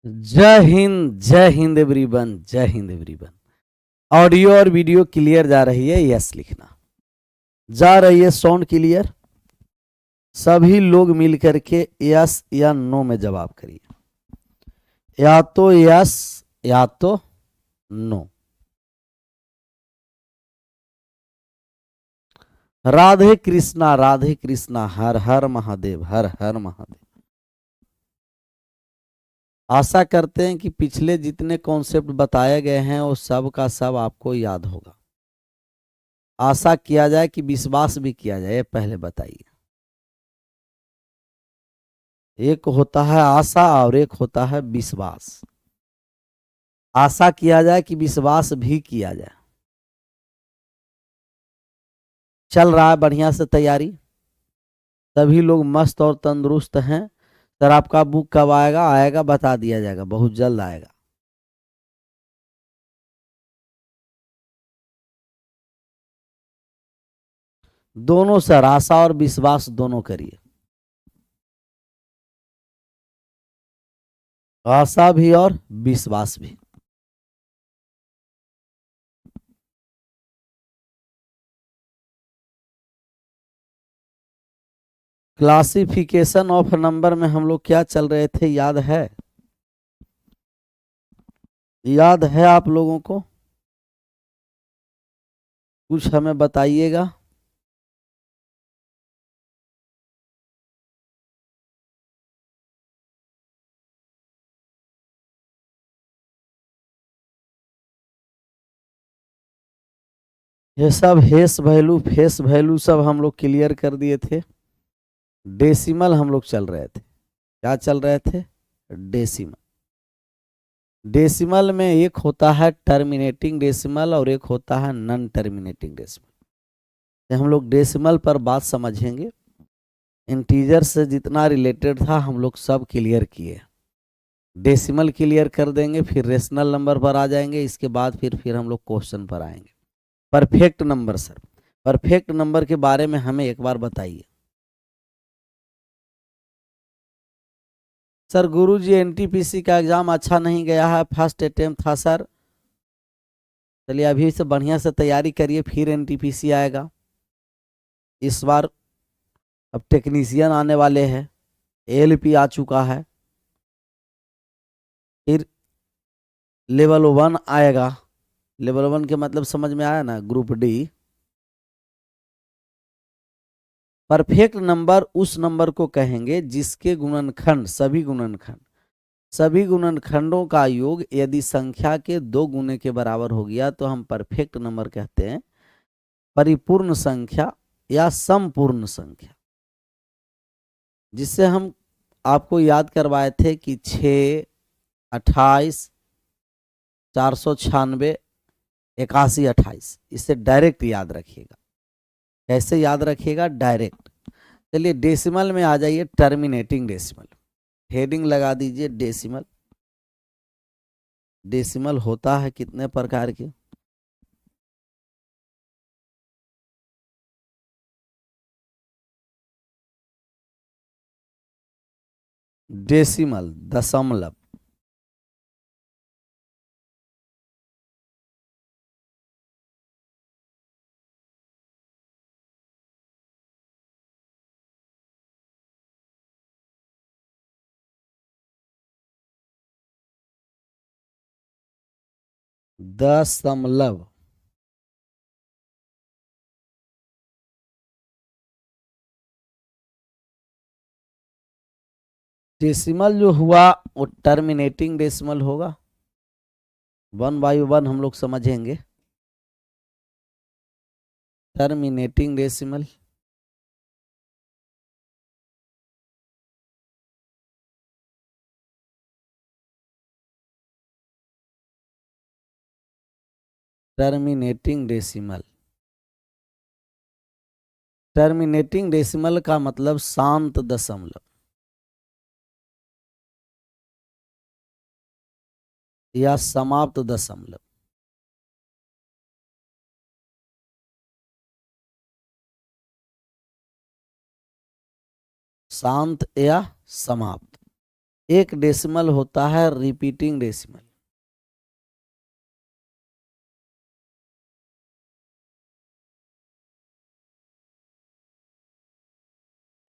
जय हिंद एवरीवन, जय Hind everyone. Audio और वीडियो क्लियर जा रही है? यस लिखना। जा रही है साउंड क्लियर? सभी लोग मिल करके यस या नो में जवाब करिए। या तो यस या तो नो। राधे कृष्णा, हर हर महादेव, हर हर महादेव। आशा करते हैं कि पिछले जितने कॉन्सेप्ट बताए गए हैं वो सब का सब आपको याद होगा। आशा किया जाए कि विश्वास भी किया जाए, पहले बताइए। एक होता है आशा और एक होता है विश्वास। आशा किया जाए कि विश्वास भी किया जाए। चल रहा है बढ़िया से तैयारी? सभी लोग मस्त और तंदुरुस्त हैं? सर आपका बुक कब आएगा? आएगा, बता दिया जाएगा, बहुत जल्द आएगा। दोनों सर, आशा और विश्वास दोनों करिए। आशा भी और विश्वास भी। क्लासिफिकेशन ऑफ नंबर में हम लोग क्या चल रहे थे, याद है? याद है आप लोगों को? कुछ हमें बताइएगा। ये सब हेस वैल्यू फेस वैल्यू सब हम लोग क्लियर कर दिए थे। डेसिमल हम लोग चल रहे थे। क्या चल रहे थे? डेसिमल। डेसिमल में एक होता है टर्मिनेटिंग डेसिमल और एक होता है नॉन टर्मिनेटिंग डेसिमल। हम लोग डेसिमल पर बात समझेंगे। इंटीजर से जितना रिलेटेड था हम लोग सब क्लियर किए। डेसिमल क्लियर कर देंगे, फिर रेशनल नंबर पर आ जाएंगे, इसके बाद फिर हम लोग क्वेश्चन पर आएंगे। Perfect number sir, perfect number के बारे में हमें एक बार बताइए। सर गुरुजी एनटीपीसी का एग्जाम अच्छा नहीं गया है, फर्स्ट अटेम्प्ट था सर। चलिए अभी से बढ़िया से तैयारी करिए, फिर एनटीपीसी आएगा इस बार। अब टेक्नीशियन आने वाले हैं, एएलपी आ चुका है, फिर लेवल 1 आएगा। लेवल 1 के मतलब समझ में आया ना, ग्रुप डी। परफेक्ट नंबर उस नंबर को कहेंगे जिसके गुणनखंड, सभी गुणनखंडों का योग यदि संख्या के 2 गुने के बराबर हो गया तो हम परफेक्ट नंबर कहते हैं। परिपूर्ण संख्या या संपूर्ण संख्या, जिससे हम आपको याद करवाए थे कि 6, 28, 496, 81, 28, इसे डायरेक्ट याद रखिएगा। कैसे याद रखिएगा? डायरेक्ट। चलिए डेसिमल में आ जाइए, टर्मिनेटिंग डेसिमल। हेडिंग लगा दीजिए डेसिमल। डेसिमल होता है कितने प्रकार के? डेसिमल दशमलव। दशमलव। डेसिमल जो हुआ वो टर्मिनेटिंग डेसिमल होगा। 1 बाई 1 हम लोग समझेंगे। Terminating decimal, terminating decimal. Terminating decimal का मतलब शांत दशमलव या समाप्त दशमलव। शांत या समाप्त, एक डेसिमल होता है रिपीटिंग डेसिमल।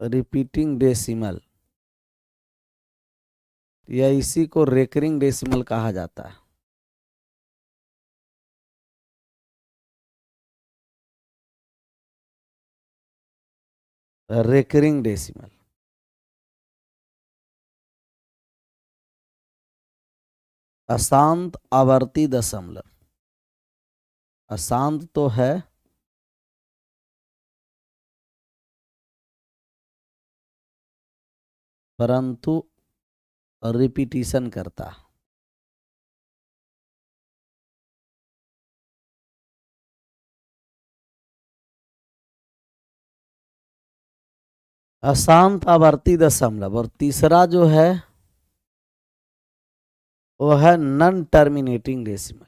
रिपीटिंग डेसिमल या इसी को रेकरिंग डेसिमल कहा जाता है। Recurring decimal. अशांत आवर्ती दशमलव। अशांत तो है, परंतु रिपीटिशन करता है। अशांत आवर्ती दशमलव। और तीसरा जो है वो है non terminating decimal.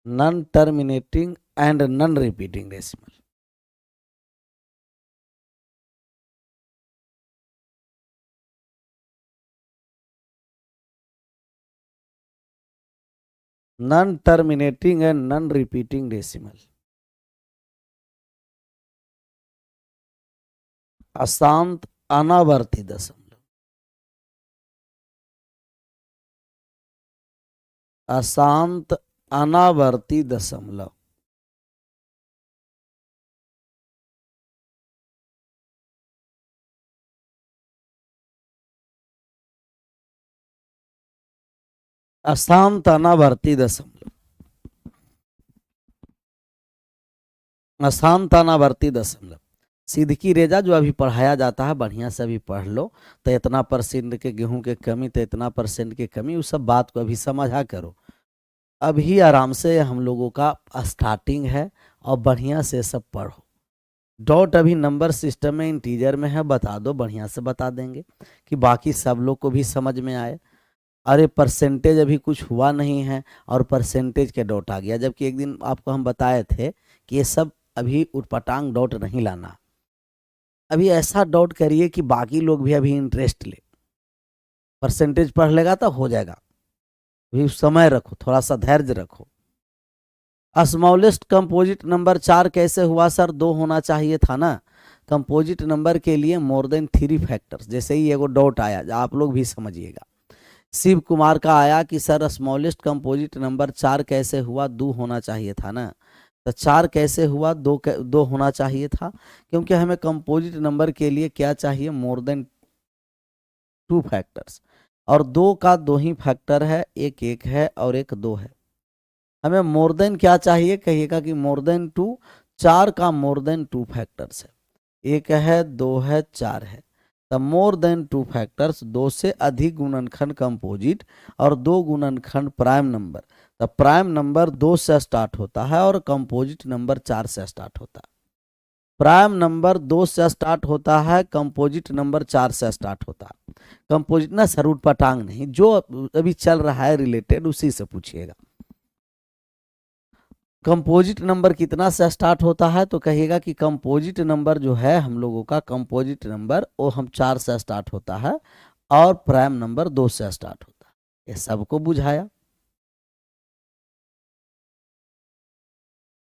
Non terminating and non repeating decimal. Non terminating and non repeating decimal. अशांत अनावर्ती दशमलव। अशांत अनावर्ती दशमलव। अशांत अनावर्ती दशमलव। अशांत अनावर्ती दशमलव। सीधी रेजा जो अभी पढ़ाया जाता है, बढ़िया से अभी पढ़ लो। तो इतना परसेंट के गेहूं के कमी, तो इतना परसेंट की कमी, उस सब बात को अभी समझा करो। अभी आराम से हम लोगों का स्टार्टिंग है और बढ़िया से सब पढ़ो। डॉट अभी नंबर सिस्टम में इंटीजर में है, बता दो, बढ़िया से बता देंगे कि बाकी सब लोग को भी समझ में आए। अरे परसेंटेज अभी कुछ हुआ नहीं है और परसेंटेज के डॉट आ गया, जबकि एक दिन आपको हम बताए थे कि ये सब अभी उटपटांग डॉट नहीं लाना। अभी ऐसा डॉट करिए कि बाकी लोग भी अभी इंटरेस्ट ले। परसेंटेज पढ़ लेगा तो हो जाएगा। अभी समय रखो, थोड़ा सा धैर्य रखो। स्मॉलेस्ट कंपोजिट नंबर 4 कैसे हुआ सर? 2 होना चाहिए था ना। कंपोजिट नंबर के लिए मोर देन 3 फैक्टर्स। जैसे ही एगो डॉट आया, आप लोग भी समझिएगा। शिव कुमार का आया कि सर स्मॉलेस्ट कंपोजिट नंबर 4 कैसे हुआ? 2 होना चाहिए था ना। तो 4 कैसे हुआ? 2 होना चाहिए था, क्योंकि हमें कंपोजिट नंबर के लिए क्या चाहिए? More than 2 factors. और 2 का 2 ही फैक्टर है, एक 1 है और एक 2 है। हमें मोर देन क्या चाहिए? कहिएगा कि मोर देन 2। 4 का मोर देन 2 फैक्टर्स है, 1 है, 2 है, 4 है। द मोर देन 2 फैक्टर्स, 2 से अधिक गुणनखंड कंपोजिट और 2 गुणनखंड prime number. The prime number 2 से स्टार्ट होता है और कंपोजिट नंबर 4 से स्टार्ट होता है। प्राइम नंबर 2 से स्टार्ट होता है, कंपोजिट नंबर 4 से स्टार्ट होता है। कंपोजिट ना सरूट पटांग नहीं, जो अभी चल रहा है रिलेटेड उसी से पूछिएगा। कंपोजिट नंबर कितना से स्टार्ट होता है? तो कहिएगा कि कंपोजिट नंबर जो है हम लोगों का, कंपोजिट नंबर वो हम 4 से स्टार्ट होता है और प्राइम नंबर 2 से स्टार्ट होता है। ये सबको बुझाया।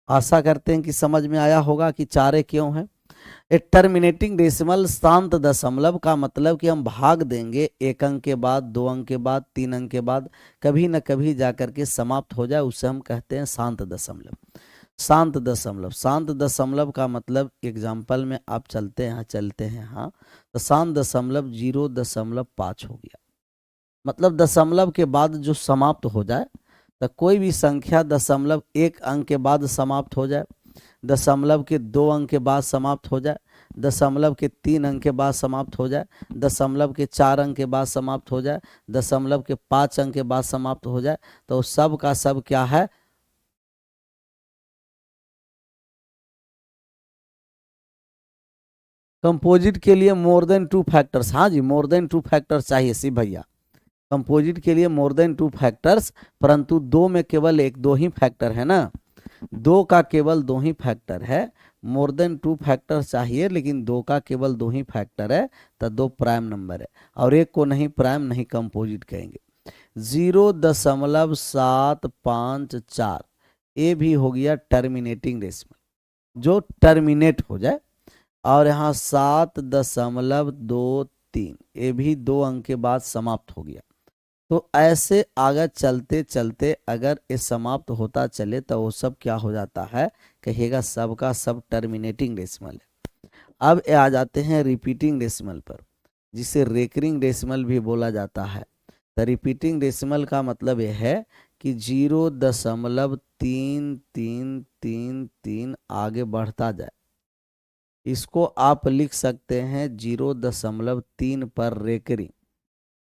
आशा करते हैं कि समझ में आया होगा कि चारे क्यों है। ए टर्मिनेटिंग डेसिमल, शांत दशमलव का मतलब कि हम भाग देंगे 1 अंक के बाद, 2 अंक के बाद, 3 अंक के बाद, कभी न कभी जाकर के समाप्त हो जाए, उसे हम कहते हैं शांत दशमलव। शांत दशमलव। शांत दशमलव का मतलब एग्जाम्पल में आप चलते हैं हाँ, तो शांत दशमलव 0.5 हो गया। मतलब दशमलव के बाद जो समाप्त हो जाए, तो कोई भी संख्या दशमलव 1 अंक के बाद समाप्त हो जाए, दशमलव के 2 अंक के बाद समाप्त हो जाए, दशमलव के 3 अंक के बाद समाप्त हो जाए, दशमलव के 4 अंक के बाद समाप्त हो जाए, दशमलव के 5 अंक के बाद समाप्त हो जाए, तो सब का सब क्या है? कंपोजिट के लिए मोर देन 2 फैक्टर्स, हाँ जी मोर देन 2 फैक्टर्स चाहिए शिव भैया। कंपोजिट के लिए मोर देन 2 फैक्टर्स, परंतु दो में केवल एक दो ही फैक्टर है ना, दो का केवल दो ही फैक्टर है। मोर देन 2 फैक्टर चाहिए लेकिन दो का केवल दो ही फैक्टर है, तो दो प्राइम नंबर है और एक को नहीं प्राइम नहीं कंपोजिट कहेंगे। 0.754 ये भी हो गया टर्मिनेटिंग डेसिमल, जो टर्मिनेट हो जाए। और यहाँ 7.23 ये भी 2 अंक के बाद समाप्त हो गया। तो ऐसे आगे चलते चलते अगर ये समाप्त होता चले तो वो सब क्या हो जाता है, कहिएगा सबका सब टर्मिनेटिंग डेसिमल है। अब ये आ जाते हैं रिपीटिंग डेसिमल पर, जिसे रेकरिंग डेसिमल भी बोला जाता है। तो रिपीटिंग डेसिमल का मतलब यह है कि 0.3333 आगे बढ़ता जाए। इसको आप लिख सकते हैं 0.3 पर रेकरिंग।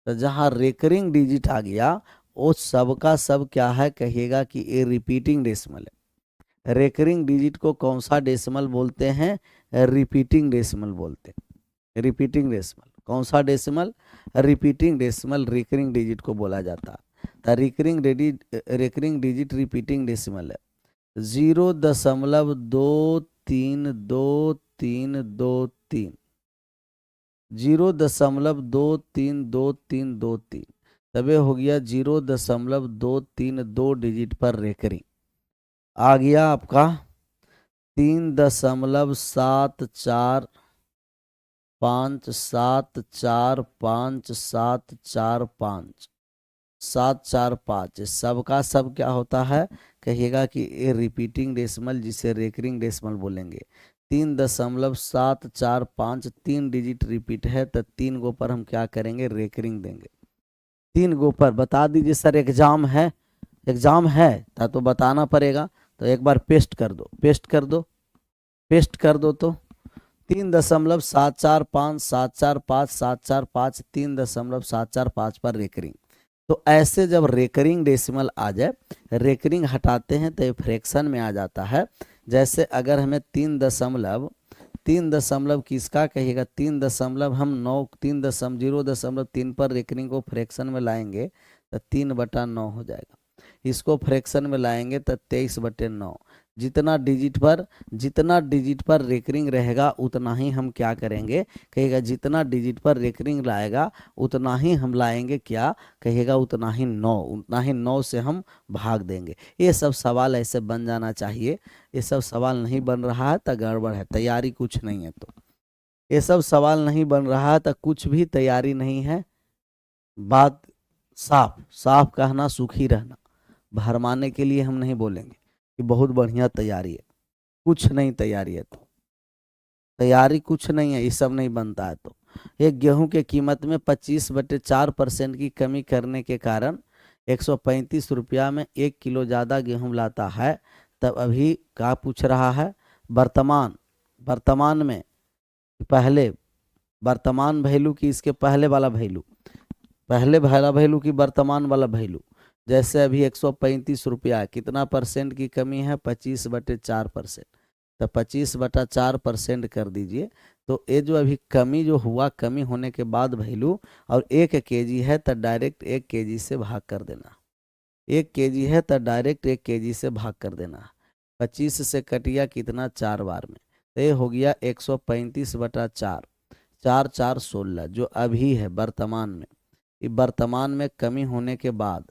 तो जहाँ रेकरिंग डिजिट आ गया वो सबका सब क्या है, कहिएगा कि ये रिपीटिंग डेसिमल है। रेकरिंग डिजिट को कौन सा डेसिमल बोलते हैं, रिपीटिंग डेसिमल बोलते हैं। रिपीटिंग डेसिमल कौन सा decimal, repeating decimal recurring digit को बोला जाता है। तो रेकरिंग डिजिट रिपीटिंग डेसिमल है 0.232323 0.232323 तबे हो गया 0.232 डिजिट पर रेकरिंग। आ गया आपका 3.7454745 सबका सब क्या होता है, कहिएगा कि ये रिपीटिंग डेसिमल जिसे रेकरिंग डेसिमल बोलेंगे। 3.745 3 डिजिट रिपीट है तो 3 गो पर हम क्या करेंगे, रेकरिंग देंगे। 3 गो पर बता दीजिए सर एग्जाम है, एग्जाम है तो बताना पड़ेगा। तो एक बार पेस्ट कर दो, पेस्ट कर दो, पेस्ट कर दो। तो 3.745 3.745 पर रेकरिंग। तो ऐसे जब रेकरिंग डेसिमल आ जाए, रेकरिंग हटाते हैं तो ये फ्रैक्शन में आ जाता है। जैसे अगर हमें 3 दशमलव किसका कहिएगा, 3 दशमलव हम 0.3 पर रेकरिंग को फ्रैक्शन में लाएंगे तो 3/9 हो जाएगा। इसको फ्रैक्शन में लाएंगे तो 23/9। जितना डिजिट पर रेकरिंग रहेगा उतना ही हम क्या करेंगे, कहिएगा जितना डिजिट पर रेकरिंग लाएगा उतना ही हम लाएंगे क्या, कहिएगा उतना ही 9 से हम भाग देंगे। ये सब सवाल ऐसे बन जाना चाहिए। ये सब सवाल नहीं बन रहा है तो गड़बड़ है, तैयारी कुछ नहीं है। तो ये सब सवाल नहीं बन रहा है तो कुछ भी तैयारी नहीं है। बात साफ साफ कहना, सुखी रहना। भरमाने के लिए हम नहीं बोलेंगे कि बहुत बढ़िया तैयारी है, कुछ नहीं तैयारी है। तो तैयारी कुछ नहीं है, ये सब नहीं बनता है। तो एक गेहूं के कीमत में 25/4% की कमी करने के कारण 135 रुपया में 1 किलो ज़्यादा गेहूं लाता है। तब अभी क्या पूछ रहा है, वर्तमान में पहले वर्तमान वैल्यू की इसके पहले वाला वैल्यू, पहले वाला वैल्यू की वर्तमान वाला वैल्यू। जैसे अभी 135 रुपया, कितना परसेंट की कमी है, 25/4%। तो 25/4% कर दीजिए। तो ये जो अभी कमी जो हुआ, कमी होने के बाद वैल्यू, और 1 kg है तो डायरेक्ट 1 kg से भाग कर देना। 1 kg है तो डायरेक्ट 1 kg से भाग कर देना। 25 से कटिया कितना, 4 बार में, तो ये हो गया 135/4, 4 4 16 जो अभी है वर्तमान में। ये वर्तमान में कमी होने के बाद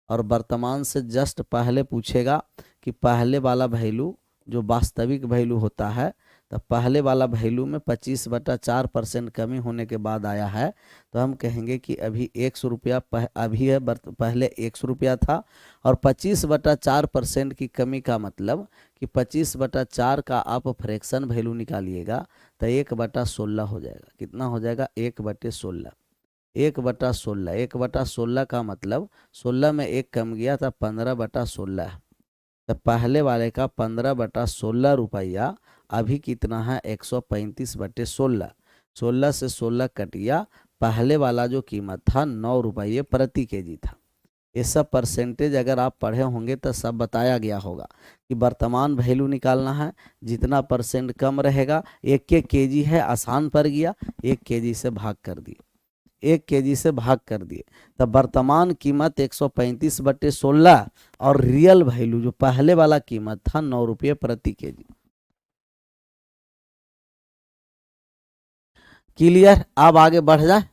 और वर्तमान से जस्ट पहले पूछेगा कि पहले वाला वैल्यू जो वास्तविक वैल्यू होता है, तो पहले वाला वैल्यू में 25/4% कमी होने के बाद आया है। तो हम कहेंगे कि अभी 100 रुपया अभी है, पहले 100 रुपया था। और 25/4% की कमी का मतलब कि 25/4 का आप फ्रैक्शन वैल्यू निकालिएगा तो 1/16 हो जाएगा। कितना हो जाएगा, 1/16। 1/16, 1/16 का मतलब 16 में 1 कम गया था, 15/16 है। तो पहले वाले का 15/16 रुपया अभी कितना है, 135/16। 16 से 16 कटिया, पहले वाला जो कीमत था 9 रुपये प्रति kg था। ये सब परसेंटेज अगर आप पढ़े होंगे तो सब बताया गया होगा कि वर्तमान वैल्यू निकालना है, जितना परसेंट कम रहेगा, 1 kg है आसान पड़ गया, 1 kg से भाग कर दिए, 1 kg से भाग कर दिए, तब वर्तमान कीमत 135/16 और रियल वैल्यू जो पहले वाला कीमत था 9 रुपये प्रति केजी। क्लियर? अब आगे बढ़ जाए।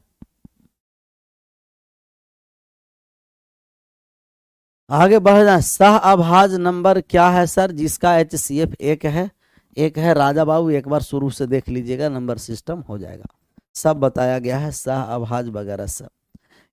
आगे बढ़ जाए। सह अभाज्य नंबर क्या है सर? जिसका HCF 1 है, 1 है। राजा बाबू एक बार शुरू से देख लीजिएगा, नंबर सिस्टम हो जाएगा, सब बताया गया है, सह अभाज्य वगैरह सब।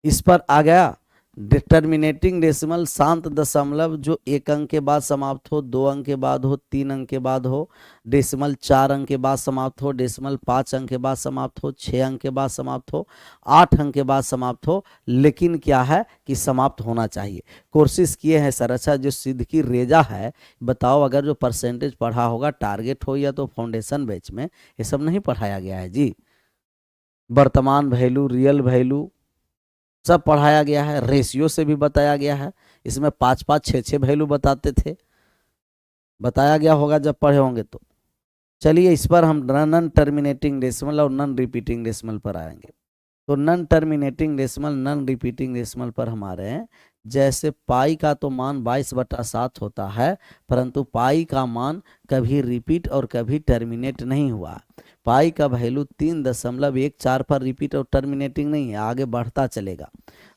इस पर आ गया डिटर्मिनेटिंग डेसिमल, शांत दशमलव जो 1 अंक के बाद समाप्त हो, 2 अंक के बाद हो, 3 अंक के बाद हो, डेसिमल 4 अंक के बाद समाप्त हो, डेसिमल 5 अंक के बाद समाप्त हो, 6 अंक के बाद समाप्त हो, 8 अंक के बाद समाप्त हो, लेकिन क्या है कि समाप्त होना चाहिए। कोशिश किए हैं सर। अच्छा, जो सिद्ध की रेजा है, बताओ अगर जो परसेंटेज पढ़ा होगा टारगेट हो या तो फाउंडेशन बैच में, ये सब नहीं पढ़ाया गया है जी। वर्तमान वैल्यू, रियल वैल्यू सब पढ़ाया गया है, रेशियो से भी बताया गया है। इसमें 5-5, 6-6 वैल्यू बताते थे, बताया गया होगा जब पढ़े होंगे तो। चलिए इस पर हम नॉन टर्मिनेटिंग डेसिमल और नॉन रिपीटिंग डेसिमल पर आएंगे। तो non terminating decimal, non repeating decimal पर हम आ रहे हैं। जैसे पाई का तो मान 22/7 होता है, परंतु पाई का मान कभी रिपीट और कभी टर्मिनेट नहीं हुआ। पाई का वैल्यू 3.14 पर रिपीट और टर्मिनेटिंग नहीं है, आगे बढ़ता चलेगा।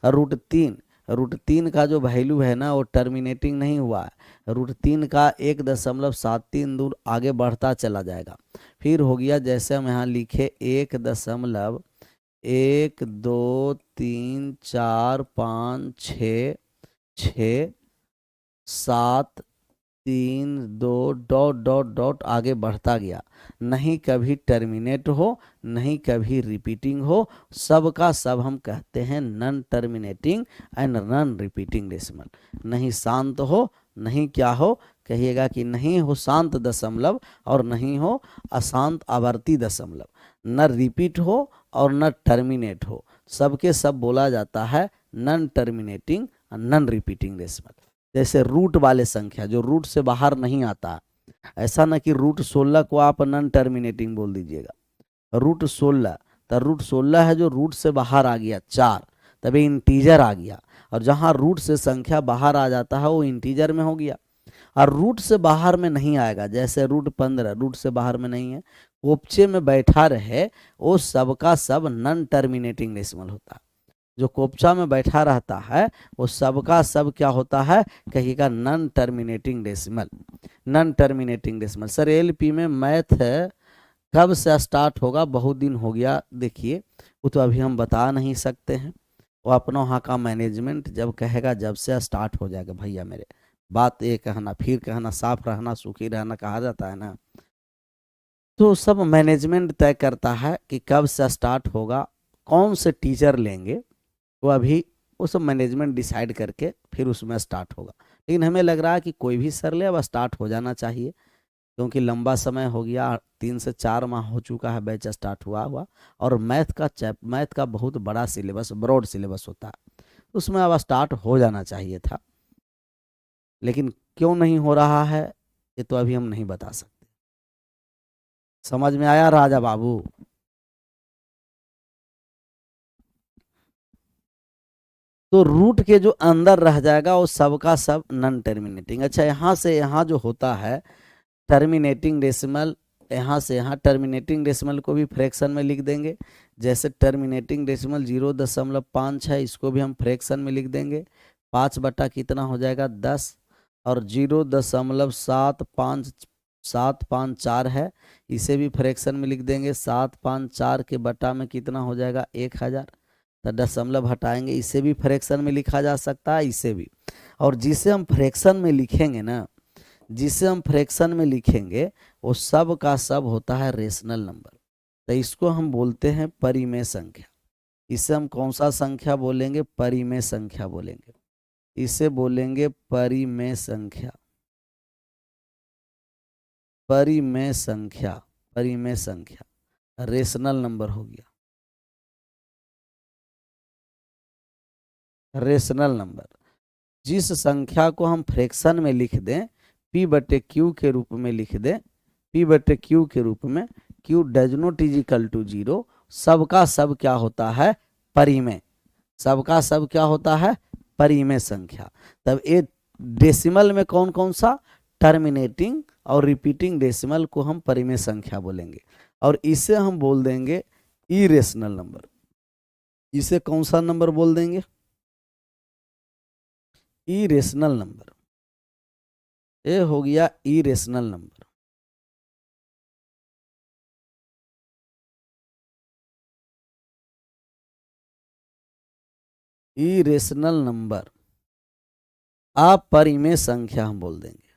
√3 का जो वैल्यू है ना, वो टर्मिनेटिंग नहीं हुआ है। √3 का 1.73 दूर आगे बढ़ता चला जाएगा। फिर हो गया, जैसे हम यहाँ लिखे 1.1 2 3 4 5 6 6 7 3 2 डॉट डॉट डॉट आगे बढ़ता गया। नहीं कभी टर्मिनेट हो, नहीं कभी रिपीटिंग हो, सब का सब हम कहते हैं non terminating and non repeating decimal. नहीं शांत हो, नहीं क्या हो, कहिएगा कि नहीं हो शांत दशमलव और नहीं हो अशांत आवर्ती दशमलव, न रिपीट हो और न टर्मिनेट हो, सबके सब बोला जाता है non terminating non repeating decimal. जैसे रूट वाले संख्या जो रूट से बाहर नहीं आता, ऐसा ना कि √16 को आप नॉन टर्मिनेटिंग बोल दीजिएगा। √16 तो √16 है जो रूट से बाहर आ गया 4, तभी इंटीजर आ गया। और जहां रूट से संख्या बाहर आ जाता है वो इंटीजर में हो गया। और रूट से बाहर में नहीं आएगा, जैसे √15 रूट से बाहर में नहीं है, कोपचे में बैठा रहे, वो सबका सब नॉन टर्मिनेटिंग डेसिमल होता है। जो कोपचा में बैठा रहता है वो सबका सब क्या होता है, कहिएगा non terminating decimal. Non terminating decimal. Sir LP में मैथ कब से स्टार्ट होगा? बहुत दिन हो गया। देखिए वो तो अभी हम बता नहीं सकते हैं, वो अपना वहाँ का मैनेजमेंट जब कहेगा जब से स्टार्ट हो जाएगा। भैया मेरे बात ये कहना, फिर कहना, साफ रहना सुखी रहना कहा जाता है ना, तो सब मैनेजमेंट तय करता है कि कब से स्टार्ट होगा, कौन से टीचर लेंगे, वो अभी वो सब मैनेजमेंट डिसाइड करके फिर उसमें स्टार्ट होगा। लेकिन हमें लग रहा है कि कोई भी सर ले अब स्टार्ट हो जाना चाहिए, क्योंकि लंबा समय हो गया, 3 से 4 माह हो चुका है बैच स्टार्ट हुआ। और मैथ का बहुत बड़ा सिलेबस, ब्रॉड सिलेबस होता है, उसमें अब स्टार्ट हो जाना चाहिए था। लेकिन क्यों नहीं हो रहा है ये तो अभी हम नहीं बता सकते। समझ में आया राजा बाबू? तो रूट के जो अंदर रह जाएगा वो सबका सब नॉन टर्मिनेटिंग। अच्छा, यहाँ से यहाँ जो होता है टर्मिनेटिंग डेसिमल, यहाँ से यहाँ टर्मिनेटिंग डेसिमल को भी फ्रैक्शन में लिख देंगे। जैसे टर्मिनेटिंग डेसिमल 0.5 है, इसको भी हम फ्रैक्शन में लिख देंगे। 5 बटा कितना हो जाएगा 10, और 0.754 है, इसे भी फ्रैक्शन में लिख देंगे। 754 के बटा में कितना हो जाएगा 1000, तो दशमलव हटाएंगे, इसे भी फ्रैक्शन में लिखा जा सकता है, इसे भी। और जिसे हम फ्रैक्शन में लिखेंगे ना, जिसे हम फ्रैक्शन में लिखेंगे वो सब का सब होता है रेशनल नंबर, तो इसको हम बोलते हैं परिमेय संख्या। इसे हम कौन सा संख्या बोलेंगे? परिमेय संख्या बोलेंगे। इसे बोलेंगे परिमेय संख्या। परिमेय संख्या, परिमेय संख्या रेशनल नंबर हो गया, रेशनल नंबर। जिस संख्या को हम फ्रैक्शन में लिख दें, p बटे q के रूप में लिख दें, p बटे q के रूप में, q does not is equal to 0, सबका सब क्या होता है, परिमेय, सबका सब क्या होता है, परिमेय संख्या। तब ये डेसिमल में कौन कौन सा, टर्मिनेटिंग और रिपीटिंग डेसिमल को हम परिमेय संख्या बोलेंगे, और इसे हम बोल देंगे इरेशनल नंबर। इसे कौन सा नंबर बोल देंगे, इरेशनल नंबर। ये हो गया इरेशनल नंबर। इरेशनल नंबर अपरिमेय संख्या हम बोल देंगे।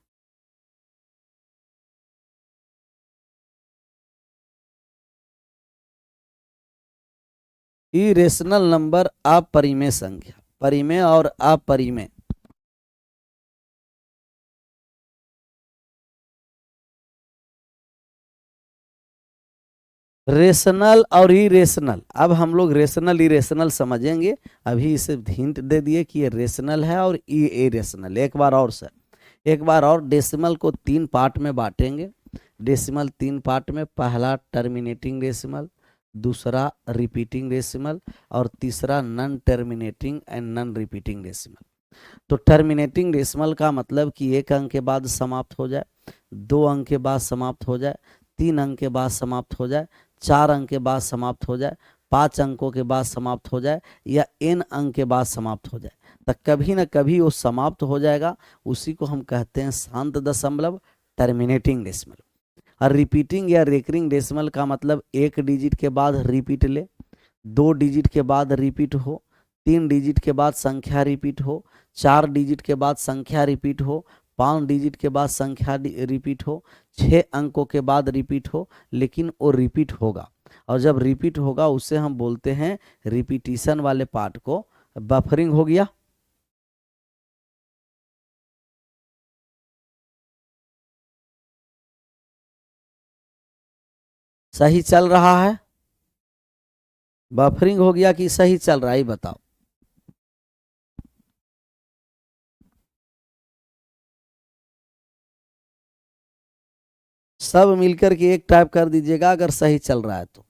इरेशनल नंबर अपरिमेय संख्या, परिमेय और अपरिमेय। रेशनल और इरेशनल, अब हम लोग रेशनल इरेशनल समझेंगे। अभी इसे हिंट दे दिए कि ये रेशनल है और ये इरेशनल। एक बार और सर, एक बार और, डेसिमल को 3 पार्ट में बांटेंगे। डेसिमल 3 पार्ट में, पहला टर्मिनेटिंग डेसिमल, दूसरा रिपीटिंग डेसिमल, और तीसरा non terminating and non repeating decimal. तो टर्मिनेटिंग डेसिमल का मतलब कि 1 अंक के बाद समाप्त हो जाए, 2 अंक के बाद समाप्त हो जाए, 3 अंक के बाद समाप्त हो जाए, 4 अंक के बाद समाप्त हो जाए, 5 अंकों के बाद समाप्त हो जाए, या n अंक के बाद समाप्त हो जाए, तो कभी ना कभी वो समाप्त हो जाएगा। उसी को हम कहते हैं शांत दशमलव, टर्मिनेटिंग डेसिमल। और रिपीटिंग या रेकरिंग डेसिमल का मतलब 1 डिजिट के बाद रिपीट ले, 2 डिजिट के बाद रिपीट हो, 3 डिजिट के बाद संख्या रिपीट हो, 4 डिजिट के बाद संख्या रिपीट हो, 5 डिजिट के बाद संख्या रिपीट हो, 6 अंकों के बाद रिपीट हो, लेकिन वो रिपीट होगा। और जब रिपीट होगा उसे हम बोलते हैं, रिपीटिशन वाले पार्ट को बफरिंग हो गया। सही चल रहा है, बफरिंग हो गया कि सही चल रहा है, बताओ। सब मिलकर के एक टाइप कर दीजिएगा अगर सही चल रहा है तो।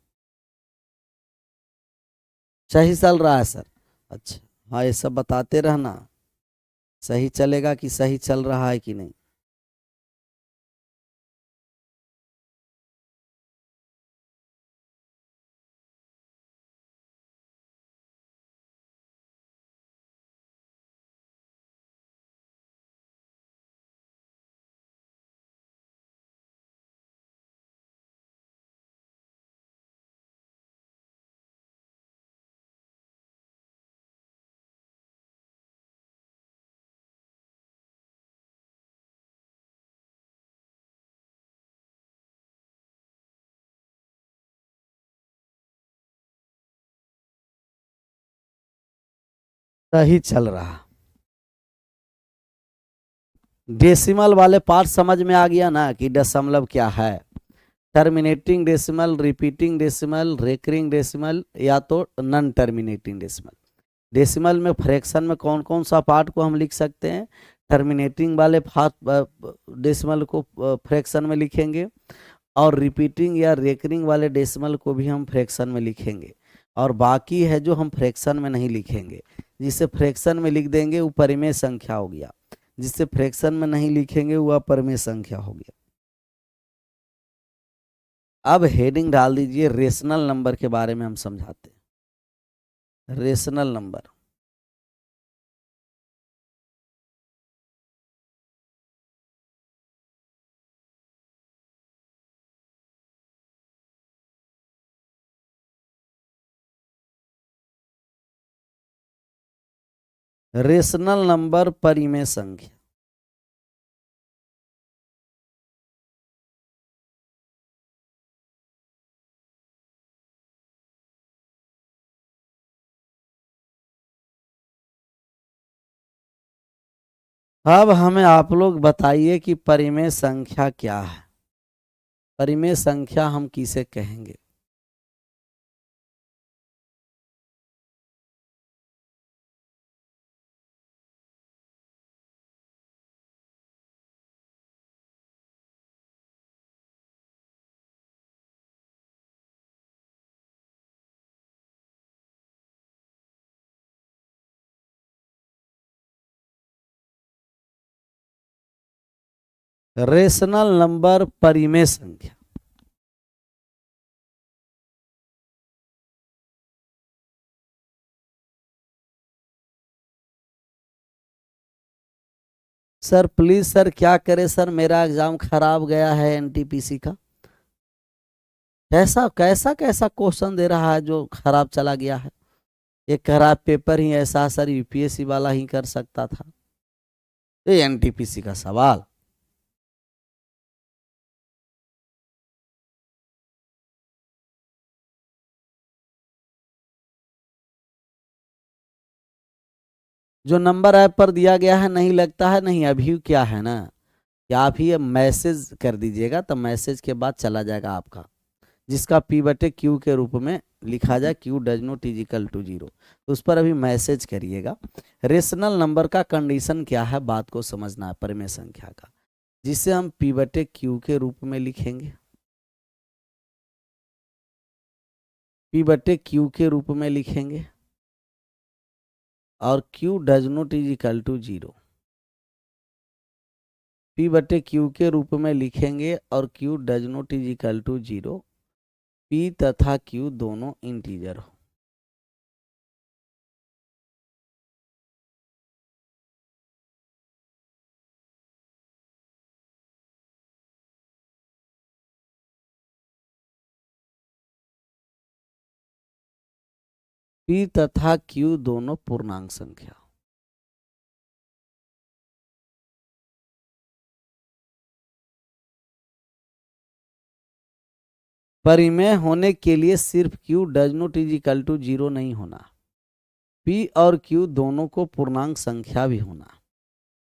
सही चल रहा है सर, अच्छा। हाँ, ये सब बताते रहना, सही चलेगा कि सही चल रहा है कि नहीं। सही चल रहा। डेसिमल वाले पार्ट समझ में आ गया ना कि दशमलव क्या है। Terminating decimal, repeating decimal, recurring decimal, या तो नॉन टर्मिनेटिंग डेसिमल। डेसिमल में फ्रैक्शन में कौन कौन सा पार्ट को हम लिख सकते हैं, टर्मिनेटिंग वाले डेसिमल को फ्रैक्शन में लिखेंगे, और रिपीटिंग या रेकरिंग वाले डेसिमल को भी हम फ्रैक्शन में लिखेंगे, और बाकी है जो हम फ्रैक्शन में नहीं लिखेंगे। जिसे फ्रैक्शन में लिख देंगे वो परिमेय संख्या हो गया, जिसे फ्रैक्शन में नहीं लिखेंगे वो अपरिमेय संख्या हो गया। अब हेडिंग डाल दीजिए, रेशनल नंबर के बारे में हम समझाते हैं। रेशनल नंबर, रेशनल नंबर परिमेय संख्या। अब हमें आप लोग बताइए कि परिमेय संख्या क्या है, परिमेय संख्या हम किसे कहेंगे। रेशनल नंबर परिमेय संख्या। सर प्लीज सर क्या करे सर, मेरा एग्जाम खराब गया है एनटीपीसी का। कैसा कैसा कैसा क्वेश्चन दे रहा है जो खराब चला गया है। ये खराब पेपर ही ऐसा सर यूपीएससी वाला ही कर सकता था, ये एनटीपीसी का सवाल। जो नंबर ऐप पर दिया गया है नहीं लगता है, नहीं अभी क्या है ना कि आप ही मैसेज कर दीजिएगा तो मैसेज के बाद चला जाएगा आपका, जिसका पी बटे क्यू के रूप में लिखा जाए, Q does not is equal to 0, तो उस पर अभी मैसेज करिएगा। रेशनल नंबर का कंडीशन क्या है, बात को समझना है परिमेय संख्या का, जिसे हम पी बटे क्यू के रूप में लिखेंगे, पी बटे क्यू के रूप में लिखेंगे, और Q does not is equal to 0, P बटे क्यू के रूप में लिखेंगे और Q does not is equal to 0, P तथा क्यू दोनों इंटीजर हो। पी तथा क्यू दोनों पूर्णांक संख्या। परिमेय होने के लिए सिर्फ Q does not is equal to 0 नहीं होना, पी और क्यू दोनों को पूर्णांक संख्या भी होना,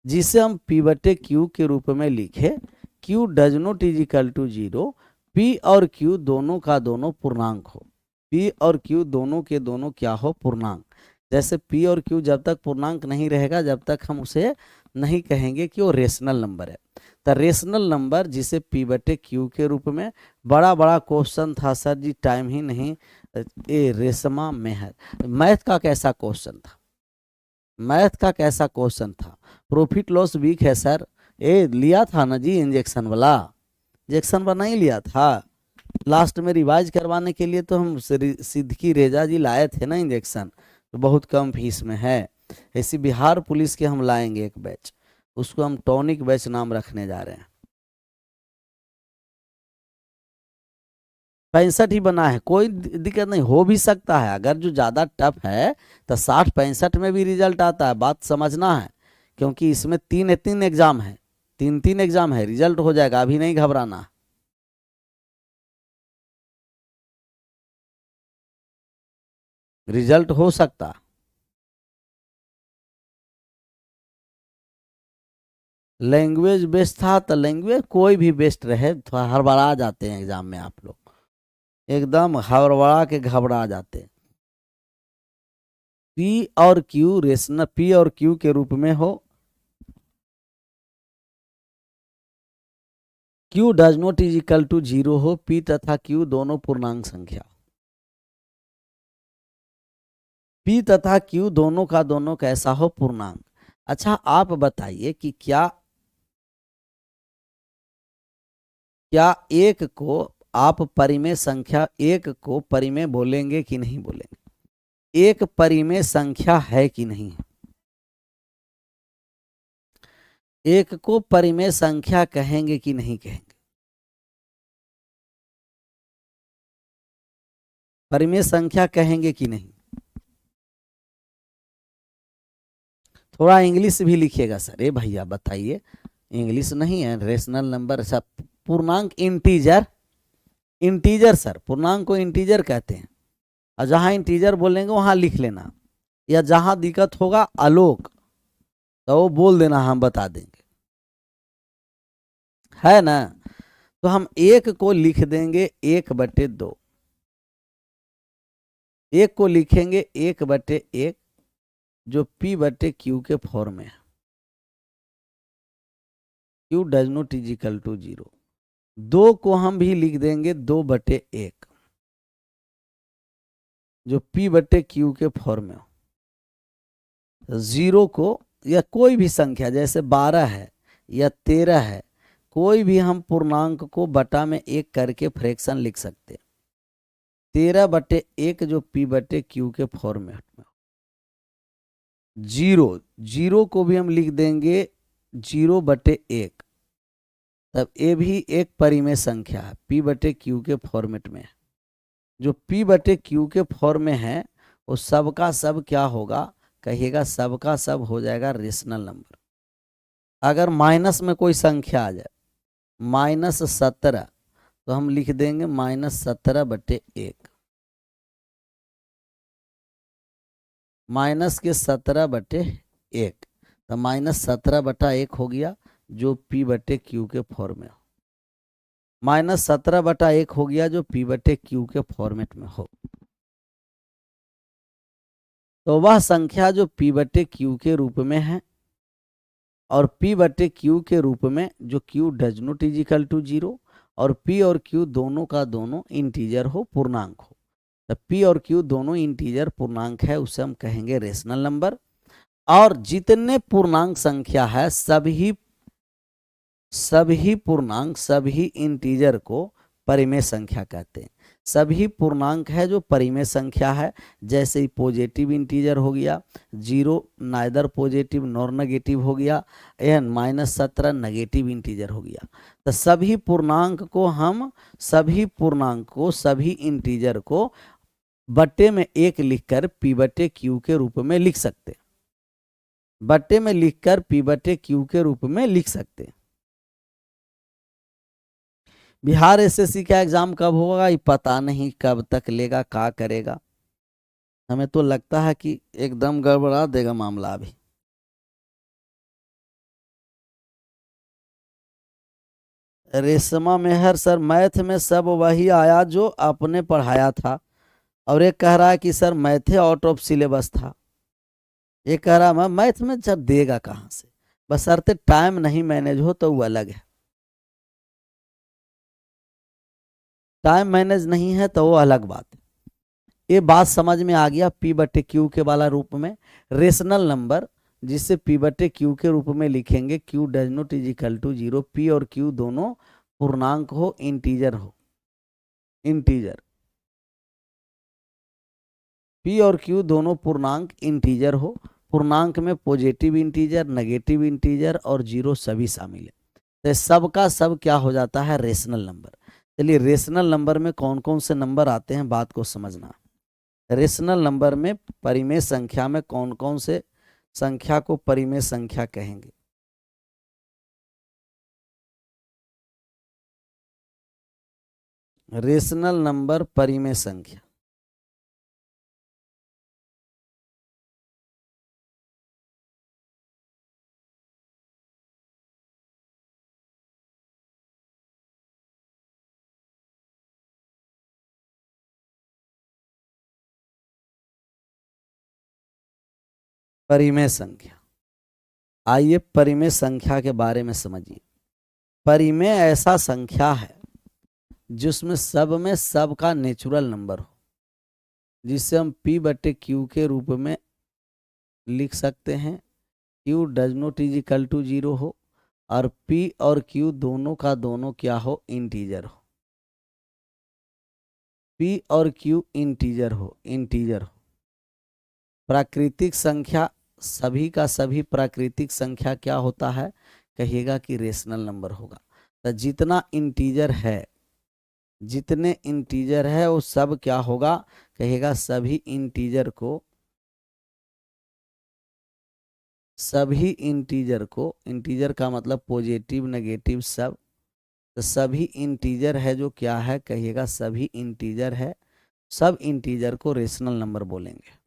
जिसे हम पी बटे क्यू के रूप में लिखे, Q does not is equal to 0, P और क्यू दोनों का दोनों पूर्णांक हो, पी और क्यू दोनों के दोनों क्या हो, पूर्णांक। जैसे पी और क्यू जब तक पूर्णांक नहीं रहेगा जब तक हम उसे नहीं कहेंगे कि वो रेशनल नंबर है। तो रेशनल नंबर जिसे पी बटे क्यू के रूप में, बड़ा बड़ा क्वेश्चन था सर जी, टाइम ही नहीं, ये रेशमा मेहर। मैथ का कैसा क्वेश्चन था, मैथ का कैसा क्वेश्चन था, प्रॉफिट लॉस वीक है सर, ये लिया था ना जी इंजेक्शन वाला, इंजेक्शन वाला नहीं लिया था, लास्ट में रिवाइज करवाने के लिए तो हम सिद्दीकी रेजा जी लाए थे ना इंजेक्शन, तो बहुत कम फीस में है। ऐसी बिहार पुलिस के हम लाएंगे एक बैच, उसको हम टॉनिक बैच नाम रखने जा रहे हैं। 65 ही बना है, कोई दिक्कत नहीं, हो भी सकता है, अगर जो ज़्यादा टफ है तो 60-65 में भी रिजल्ट आता है, बात समझना है, क्योंकि इसमें तीन तीन एग्जाम है, तीन एग्जाम है, रिजल्ट हो जाएगा, अभी नहीं घबराना। रिजल्ट हो सकता, लैंग्वेज बेस्ट था तो लैंग्वेज कोई भी बेस्ट रहे, थोड़ा हड़बड़ा जाते हैं एग्जाम में आप लोग, एकदम हड़बड़ा के घबरा जाते हैं। पी और क्यू रेशनल, पी और क्यू के रूप में हो, Q does not is equal to 0 हो, पी तथा क्यू दोनों पूर्णांक संख्या, पी तथा क्यू दोनों का दोनों कैसा हो, पूर्णांक। अच्छा आप बताइए कि क्या क्या एक को आप परिमेय संख्या, एक को परिमेय बोलेंगे कि नहीं बोलेंगे, एक परिमेय संख्या है कि नहीं, एक को परिमेय संख्या कहेंगे कि नहीं कहेंगे, परिमेय संख्या कहेंगे कि नहीं। थोड़ा इंग्लिश भी लिखिएगा सर, ए भैया बताइए, इंग्लिश नहीं है, रेशनल नंबर सब पूर्णांक, इंटीजर, इंटीजर सर, पूर्णांक को इंटीजर कहते हैं, और जहां इंटीजर बोलेंगे वहां लिख लेना, या जहां दिक्कत होगा आलोक तो वो बोल देना, हम बता देंगे, है ना। तो हम एक को लिख देंगे 1/2, एक को लिखेंगे 1/1, जो पी बटे क्यू के फॉर्म में है, Q does not is equal to 0, दो को हम भी लिख देंगे 2/1, जो पी बटे क्यू के फॉर्म में हो। 0 को या कोई भी संख्या जैसे 12 है या 13 है कोई भी हम पूर्णांक को बटा में 1 करके फ्रैक्शन लिख सकते हैं। 13/1 जो P/Q के फॉर्मेट में। जीरो को भी हम लिख देंगे 0/1, तब ये भी एक परिमेय संख्या है, P/Q के फॉर्मेट में है। जो P/Q के फॉर्म में है वो सबका सब क्या होगा, कहिएगा सबका सब हो जाएगा रेशनल नंबर। अगर माइनस में कोई संख्या आ जाए -17, तो हम लिख देंगे -17/1, -17/1, तो -17/1 हो गया जो P/Q के फॉर्म में हो, -17/1 हो गया जो P/Q के फॉर्मेट में हो। तो वह संख्या जो P/Q के रूप में है और P/Q के रूप में जो Q does not is equal to 0 और P और Q दोनों का दोनों इंटीजर हो, पूर्णांक हो, तो P और Q दोनों इंटीजर पूर्णांक है, उसे हम कहेंगे रेशनल नंबर। और जितने पूर्णांक संख्या है सभी पूर्णांक, सभी इंटीजर को परिमेय संख्या कहते हैं। सभी पूर्णांक है जो परिमेय संख्या है, जैसे ही पॉजिटिव इंटीजर हो गया, 0 नाइदर पॉजिटिव नॉर नेगेटिव हो गया, एन -17 नेगेटिव इंटीजर हो गया। तो सभी पूर्णांक को सभी इंटीजर को बट्टे में 1 लिखकर P/Q के रूप में लिख सकते, बट्टे में लिखकर P/Q के रूप में लिख सकते। बिहार एसएससी का एग्जाम कब होगा ये पता नहीं, कब तक लेगा, क्या करेगा। हमें तो लगता है कि एकदम गड़बड़ा देगा मामला अभी। रेशमा मेहर सर, मैथ में सब वही आया जो आपने पढ़ाया था, और एक कह रहा है कि sir math out of syllabus था। ये कह रहा मैं मैथ में जब देगा कहाँ से, बशर्ते टाइम नहीं मैनेज हो तो वो अलग है, टाइम मैनेज नहीं है तो वो अलग बात है। ये बात समझ में आ गया। P/Q के वाला रूप में रेशनल नंबर, जिसे P/Q के रूप में लिखेंगे Q does not is equal to 0, P और Q दोनों पूर्णांक हो, इंटीजर हो, इंटीजर, P और Q दोनों पूर्णांक इंटीजर हो, पूर्णांक में पॉजिटिव इंटीजर, नेगेटिव इंटीजर और 0 सभी शामिल है, तो सबका सब क्या हो जाता है, रेशनल नंबर। चलिए रेशनल नंबर में कौन कौन से नंबर आते हैं बात को समझना। रेशनल नंबर में परिमेय संख्या में कौन कौन से संख्या को परिमेय संख्या कहेंगे। रेशनल नंबर परिमेय संख्या, परिमेय संख्या। आइए परिमेय संख्या के बारे में समझिए। परिमेय ऐसा संख्या है जिसमें सब में सब का नेचुरल नंबर हो, जिसे हम P/Q के रूप में लिख सकते हैं। Q does not is equal to 0 हो और P और Q दोनों का दोनों क्या हो, इंटीजर हो। P और Q इंटीजर हो, इंटीजर हो। प्राकृतिक संख्या, सभी का सभी प्राकृतिक संख्या क्या होता है, कहिएगा कि रेशनल नंबर होगा। तो जितना इंटीजर है, जितने इंटीजर है वो सब क्या होगा, कहिएगा सभी इंटीजर को, सभी इंटीजर को, इंटीजर का मतलब पॉजिटिव नेगेटिव सब, तो सभी इंटीजर है जो क्या है, कहिएगा सभी इंटीजर है, सब इंटीजर को रेशनल नंबर बोलेंगे।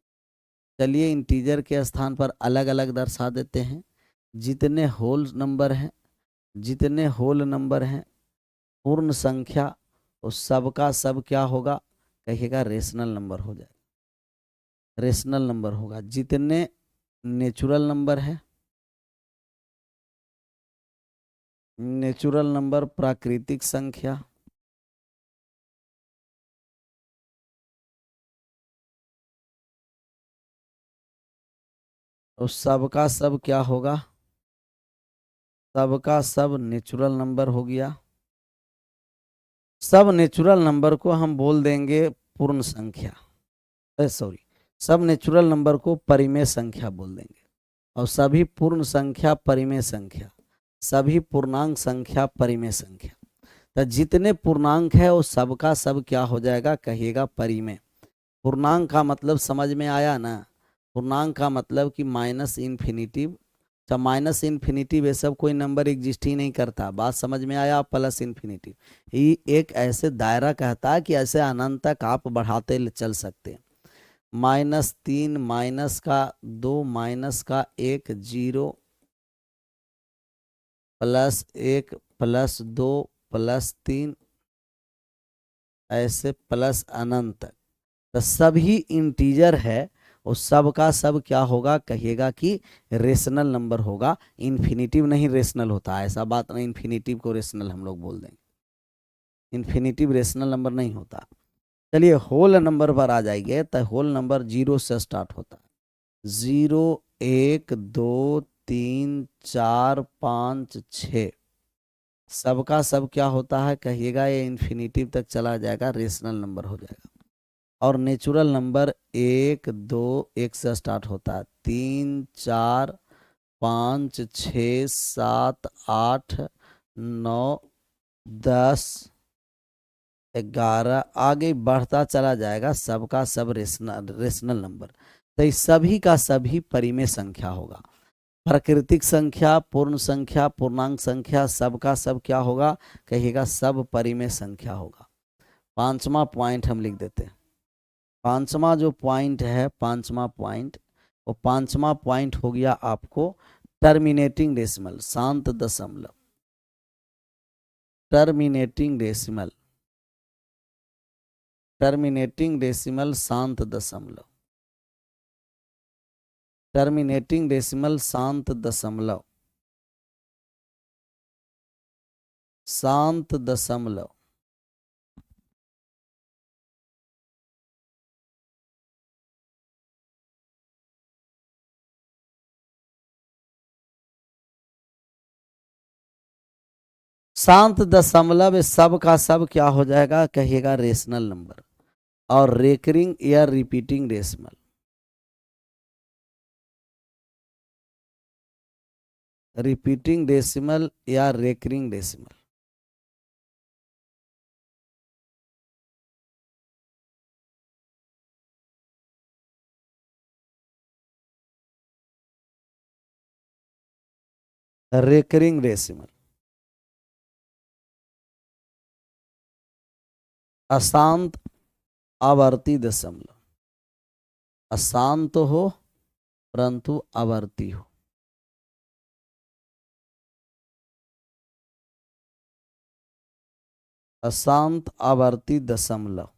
चलिए इंटीजर के स्थान पर अलग अलग दर्शा देते हैं। जितने होल नंबर हैं, जितने होल नंबर हैं, पूर्ण संख्या, उस सब का सब क्या होगा, कहिएगा रेशनल नंबर हो जाएगा, रेशनल नंबर होगा। जितने नेचुरल नंबर है, नेचुरल नंबर प्राकृतिक संख्या, उस सब का सब क्या होगा, सबका सब नेचुरल नंबर हो गया। सब नेचुरल नंबर को हम बोल देंगे पूर्ण संख्या, सॉरी, सब नेचुरल नंबर को परिमेय संख्या बोल देंगे। और सभी पूर्ण संख्या परिमेय संख्या, सभी पूर्णांक संख्या परिमेय संख्या। तो जितने पूर्णांक है वो सबका सब क्या हो जाएगा, कहिएगा परिमेय। पूर्णांक का मतलब समझ में आया ना। पूर्णांक का मतलब कि माइनस इन्फिनिटिव, जब माइनस इन्फिनिटिव ये सब कोई नंबर एग्जिस्ट ही नहीं करता। बात समझ में आया। प्लस इन्फिनिटिव ये एक ऐसे दायरा कहता है कि ऐसे अनंत तक आप बढ़ाते चल सकते हैं। -3 माइनस का 2 माइनस का 1 0 +1 +2 +3 ऐसे प्लस अनंत तक। तो सभी इंटीजर है और सब का सब क्या होगा, कहिएगा कि रेशनल नंबर होगा। इन्फिनिटिव नहीं रेशनल होता, ऐसा बात नहीं। इन्फिनिटिव को रेशनल हम लोग बोल देंगे, इन्फिनिटिव रेशनल नंबर नहीं होता। चलिए होल नंबर पर आ जाइए। तो होल नंबर 0 से स्टार्ट होता है। 0 1 2 3 4 5 6 सबका सब क्या होता है, कहिएगा ये इन्फिनिटिव तक चला जाएगा, रेशनल नंबर हो जाएगा। और नेचुरल नंबर 1 2 1 से स्टार्ट होता है। 3 4 5 6 7 8 9 10 11 आगे बढ़ता चला जाएगा। सबका सब रेशनल नंबर। तो इस सभी का सभी परिमेय संख्या होगा। प्राकृतिक संख्या, पूर्ण संख्या, पूर्णांक संख्या, सबका सब क्या होगा, कहिएगा सब परिमेय संख्या होगा। पांचवा पॉइंट हम लिख देते हैं। पांचवा जो पॉइंट है, पांचवा पॉइंट, वो पांचवा पॉइंट हो गया आपको टर्मिनेटिंग डेसिमल, शांत दशमलव। टर्मिनेटिंग डेसिमल, टर्मिनेटिंग डेसिमल शांत दशमलव, टर्मिनेटिंग डेसिमल शांत दशमलव, शांत दशमलव। शांत दशमलव सब का सब क्या हो जाएगा, कहिएगा रेशनल नंबर। और रेकरिंग या रिपीटिंग डेसिमल, रिपीटिंग डेसिमल या रेकरिंग डेसिमल। रेकरिंग डेसिमल, अशांत आवर्ती दशमलव, अशांत हो परंतु आवर्ती हो। अशांत आवर्ती दशमलव,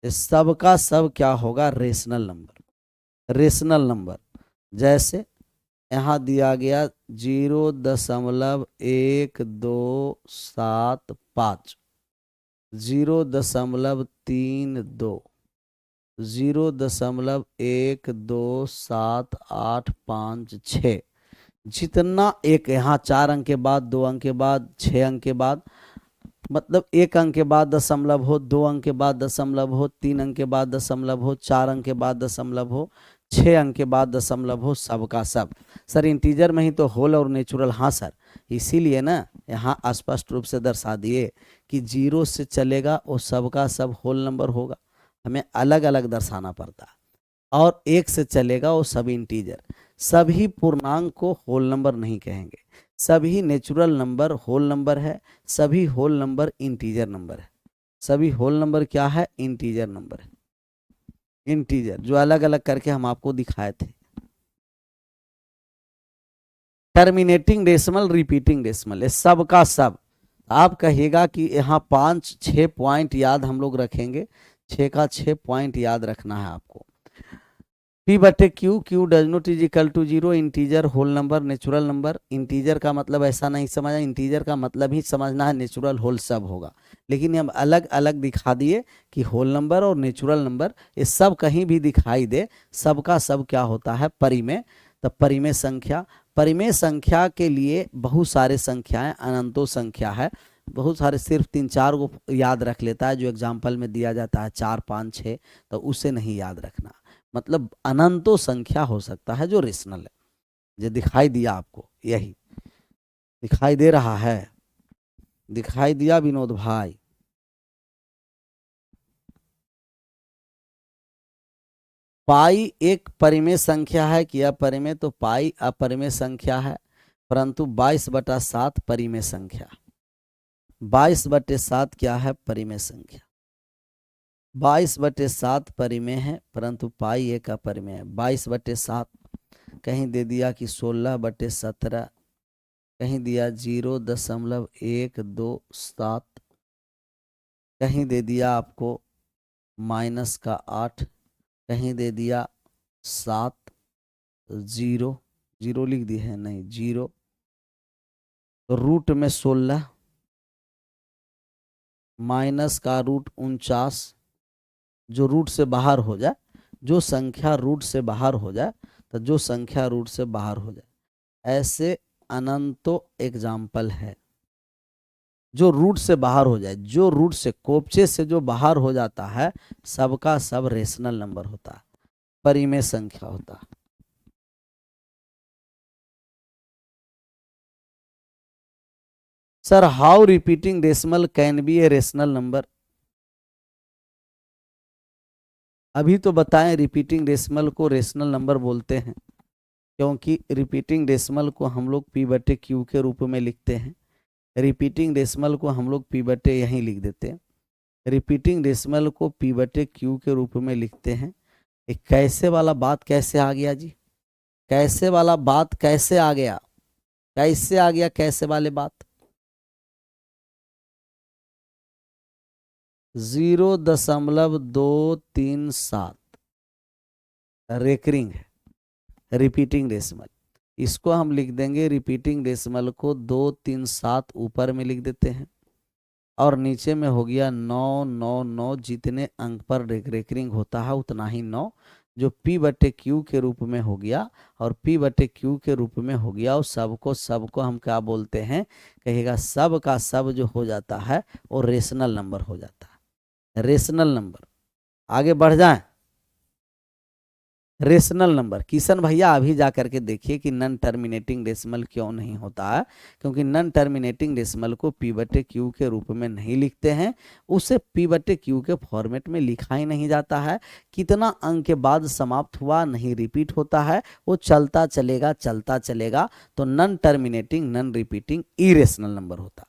इस सब का सब क्या होगा, रेशनल नंबर। रेशनल नंबर जैसे यहाँ दिया गया 0.125, 0.32, 0.12785 जितना एक यहाँ 4 अंक के बाद, 2 अंक के बाद, 6 अंक के बाद, मतलब 1 अंक के बाद दशमलव हो, 2 अंक के बाद दशमलव हो, 3 अंक के बाद दशमलव हो, 4 अंक के बाद दशमलव हो, 6 अंक के बाद दशमलव हो, सबका सब। सर इंटीजर में ही तो होल और नेचुरल। हाँ सर, इसीलिए ना यहाँ स्पष्ट रूप से दर्शा दिए कि 0 से चलेगा वो सबका सब होल नंबर होगा, हमें अलग अलग दर्शाना पड़ता है। और 1 से चलेगा वो सब इंटीजर। सभी पूर्णांक को होल नंबर नहीं कहेंगे, सभी नेचुरल नंबर होल नंबर है, सभी होल नंबर इंटीजर नंबर है। सभी होल नंबर क्या है, इंटीजर नंबर है। इंटीजर जो अलग अलग करके हम आपको दिखाए थे। टर्मिनेटिंग डेसिमल, रिपीटिंग डेसिमल, सब का सब। आप कहिएगा कि यहाँ 5-6 पॉइंट याद हम लोग रखेंगे। 6 का 6 पॉइंट याद रखना है आपको। P/Q, Q does not is equal to 0, integer, whole number, natural number. Integer का मतलब ऐसा नहीं समझना, इंटीजर का मतलब ही समझना है नेचुरल होल सब होगा। लेकिन हम अलग अलग दिखा दिए कि होल नंबर और नेचुरल नंबर ये सब कहीं भी दिखाई दे, सबका सब क्या होता है, परिमेय। तो परिमेय संख्या के लिए बहुत सारे संख्याएं अनंतो संख्या है, बहुत सारे, सिर्फ 3-4 को याद रख लेता है जो एग्जाम्पल में दिया जाता है 4, 5, 6, तो उसे नहीं याद रखना। मतलब अनंतो संख्या हो सकता है जो रेशनल है। जो दिखाई दिया आपको, यही दिखाई दे रहा है, दिखाई दिया विनोद भाई? पाई एक परिमेय संख्या है कि अपरिमेय? तो पाई अपरिमेय संख्या है, परंतु 22/7 परिमेय संख्या। 22/7 क्या है? परिमेय संख्या। 22/7 परिमेय है, परंतु पाई एक अपरिमेय है। 22/7 कहीं दे दिया कि 16/17, कहीं दिया 0.127, कहीं दे दिया आपको -8, कहीं दे दिया 7, 0 0 लिख दी है, नहीं 0, तो रूट में 16, माइनस का रूट 49, जो रूट से बाहर हो जाए, जो संख्या रूट से बाहर हो जाए, तो जो संख्या रूट से बाहर हो जाए, ऐसे अनंतो एग्जाम्पल है जो रूट से बाहर हो जाए, जो रूट से, कोपचे से जो बाहर हो जाता है, सबका सब रेशनल नंबर होता है, परिमेय संख्या होता है। Sir, how repeating decimal can be a rational number? अभी तो बताएं, रिपीटिंग डेसिमल को रेशनल नंबर बोलते हैं क्योंकि रिपीटिंग डेसिमल को हम लोग p/q के रूप में लिखते हैं। रिपीटिंग डेसिमल को हम लोग p/ यहीं लिख देते हैं। रिपीटिंग डेसिमल को p/q के रूप में लिखते हैं। एक कैसे वाला बात कैसे आ गया जी? कैसे वाला बात कैसे आ गया? कैसे आ गया कैसे वाले बात? 0.237 रेकरिंग है, रिपीटिंग डेसिमल। इसको हम लिख देंगे, रिपीटिंग डेसिमल को 237 ऊपर में लिख देते हैं और नीचे में हो गया 999। जितने अंक पर रेकरिंग होता है उतना ही 9, जो p/q के रूप में हो गया, और p/q के रूप में हो गया, और सबको हम क्या बोलते हैं? कहिएगा सब का सब जो हो जाता है वो रेशनल नंबर हो जाता है, रेशनल नंबर। आगे बढ़ जाएं। रेशनल नंबर, किशन भैया अभी जा करके देखिए कि नन टर्मिनेटिंग डेसिमल क्यों नहीं होता है। क्योंकि नन टर्मिनेटिंग डेसिमल को p/q के रूप में नहीं लिखते हैं, उसे p/q के फॉर्मेट में लिखा ही नहीं जाता है। कितना अंक के बाद समाप्त हुआ, नहीं रिपीट होता है, वो चलता चलेगा चलता चलेगा। तो non terminating, non repeating irrational number होता,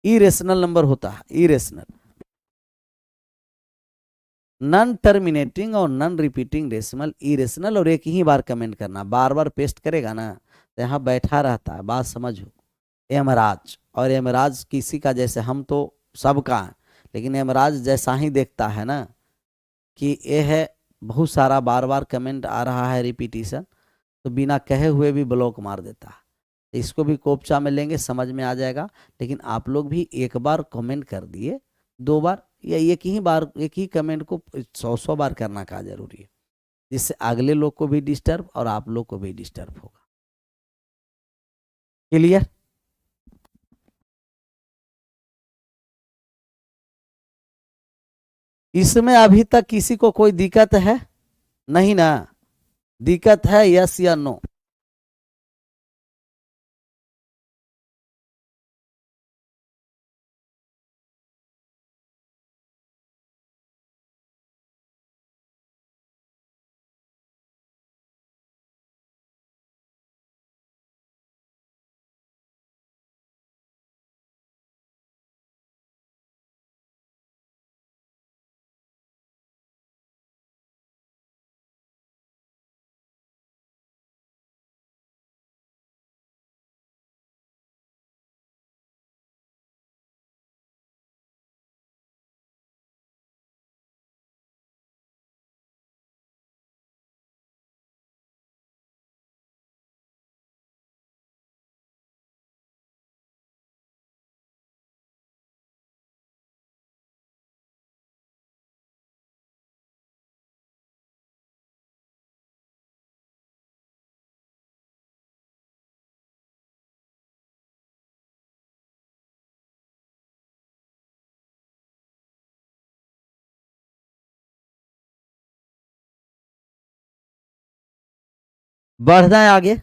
इरेशनल नंबर होता है, इरेशनल। नन टर्मिनेटिंग और नन रिपीटिंग डेसिमल इरेशनल। और एक ही बार कमेंट करना, बार बार पेस्ट करेगा ना तो यहाँ बैठा रहता है, बात समझो। यमराज, और यमराज किसी का, जैसे हम तो सबका है, लेकिन यमराज जैसा ही देखता है ना कि ये है, बहुत सारा बार बार कमेंट आ रहा है रिपीटिशन, तो बिना कहे हुए भी ब्लॉक मार देता है। इसको भी कोपचा में लेंगे, समझ में आ जाएगा। लेकिन आप लोग भी एक बार कमेंट कर दिए, 2 बार या एक ही बार, एक ही कमेंट को 100 बार करना का जरूरी है, जिससे अगले लोग को भी डिस्टर्ब और आप लोग को भी डिस्टर्ब होगा। क्लियर? इसमें अभी तक किसी को कोई दिक्कत है? नहीं ना? दिक्कत है यस या नो? बढ़ जाए आगे।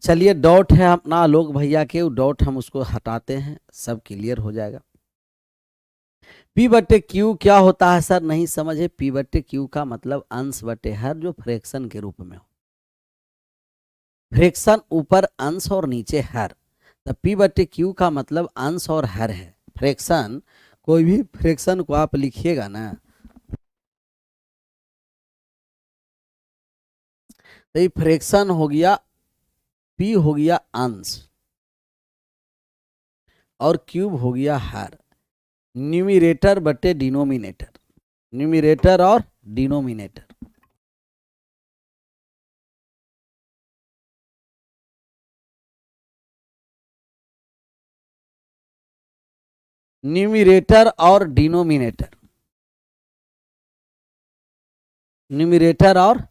चलिए डॉट है अपना आलोक भैया के, डॉट हम उसको हटाते हैं, सब क्लियर हो जाएगा। पी बटे क्यू क्या होता है सर, नहीं समझे। पी बटे क्यू का मतलब अंश बटे हर, जो फ्रैक्शन के रूप में हो। फ्रैक्शन ऊपर अंश और नीचे हर, तो पी बटे क्यू का मतलब अंश और हर है। फ्रैक्शन, कोई भी फ्रैक्शन को आप लिखिएगा ना, तो ये फ्रैक्शन हो गया, पी हो गया अंश और क्यूब हो गया हर। न्यूमिरेटर बटे डिनोमिनेटर, न्यूमिरेटर और डिनोमिनेटर। न्यूमिरेटर और डिनोमिनेटर, न्यूमिरेटर और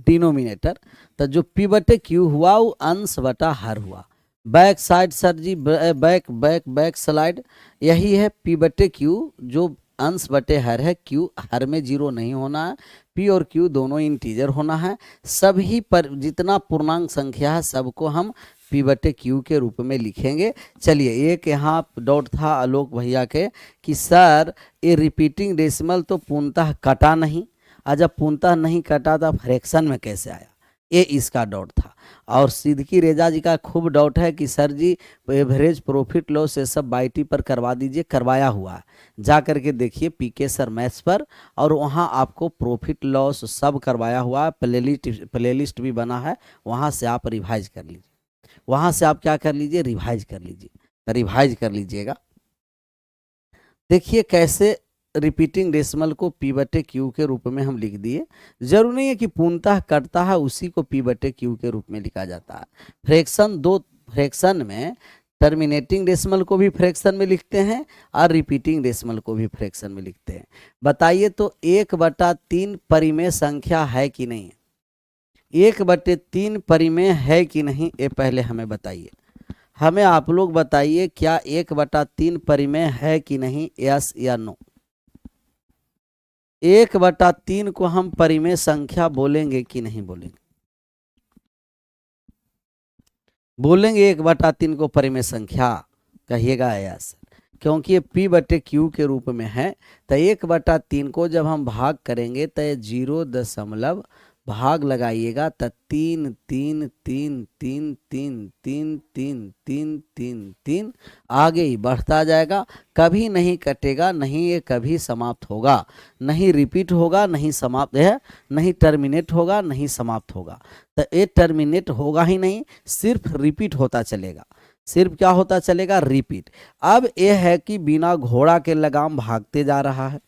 डिनोमिनेटर। तो जो पी बटे क्यू हुआ वो अंश बटा हर हुआ। बैक साइड सर जी, बैक बैक बैक स्लाइड, यही है पी बटे क्यू, जो अंश बटे हर है। क्यू हर में जीरो नहीं होना है, पी और क्यू दोनों इंटीजर होना है। सभी पर जितना पूर्णांक संख्या है सबको हम पी बटे क्यू के रूप में लिखेंगे। चलिए एक यहाँ डॉट था आलोक भैया के कि सर ये रिपीटिंग डेसिमल तो पूर्णतः कटा नहीं, और जब पूर्णतः नहीं कटा था फ्रैक्शन में कैसे आया, ये इसका डॉट था। और सिद्दीकी रेजा जी का खूब डाउट है कि सर जी एवरेज प्रॉफिट लॉस ये सब बाईटी पर करवा दीजिए, करवाया हुआ है, जा करके देखिए पीके सर मैथ्स पर, और वहाँ आपको प्रॉफिट लॉस सब करवाया हुआ है। प्लेलिस्ट भी बना है, वहाँ से आप रिवाइज कर लीजिए, वहाँ से आप क्या कर लीजिए, रिवाइज कर लीजिए, तो रिवाइज कर लीजिएगा। देखिए कैसे रिपीटिंग डेसिमल को पी बटे क्यू के रूप में हम लिख दिए। जरूर नहीं है कि पूर्णतः कटता है उसी को पी बटे क्यू के रूप में लिखा जाता है। फ्रैक्शन, दो फ्रैक्शन में टर्मिनेटिंग डेसिमल को भी फ्रैक्शन में लिखते हैं और रिपीटिंग डेसिमल को भी फ्रैक्शन में लिखते हैं। बताइए तो 1/3 परिमेय संख्या है कि नहीं, 1/3 परिमेय है कि नहीं, ये पहले हमें बताइए। हमें आप लोग बताइए क्या 1/3 परिमेय है कि नहीं, यस या नो। 1/3 को हम परिमेय संख्या बोलेंगे कि नहीं बोलेंगे, बोलेंगे 1/3 को परिमेय संख्या, कहिएगा यस। क्योंकि ये पी बटे क्यू के रूप में है, तो 1/3 को जब हम भाग करेंगे तो ये 0 भाग लगाइएगा, तो 3 3 3 3 3 3 3 3 3 3 आगे ही बढ़ता जाएगा, कभी नहीं कटेगा, नहीं ये कभी समाप्त होगा, नहीं रिपीट होगा, नहीं समाप्त है, नहीं टर्मिनेट होगा, नहीं समाप्त होगा। तो ये टर्मिनेट होगा ही नहीं, सिर्फ रिपीट होता चलेगा। सिर्फ क्या होता चलेगा, रिपीट। अब यह है कि बिना घोड़ा के लगाम भागते जा रहा है,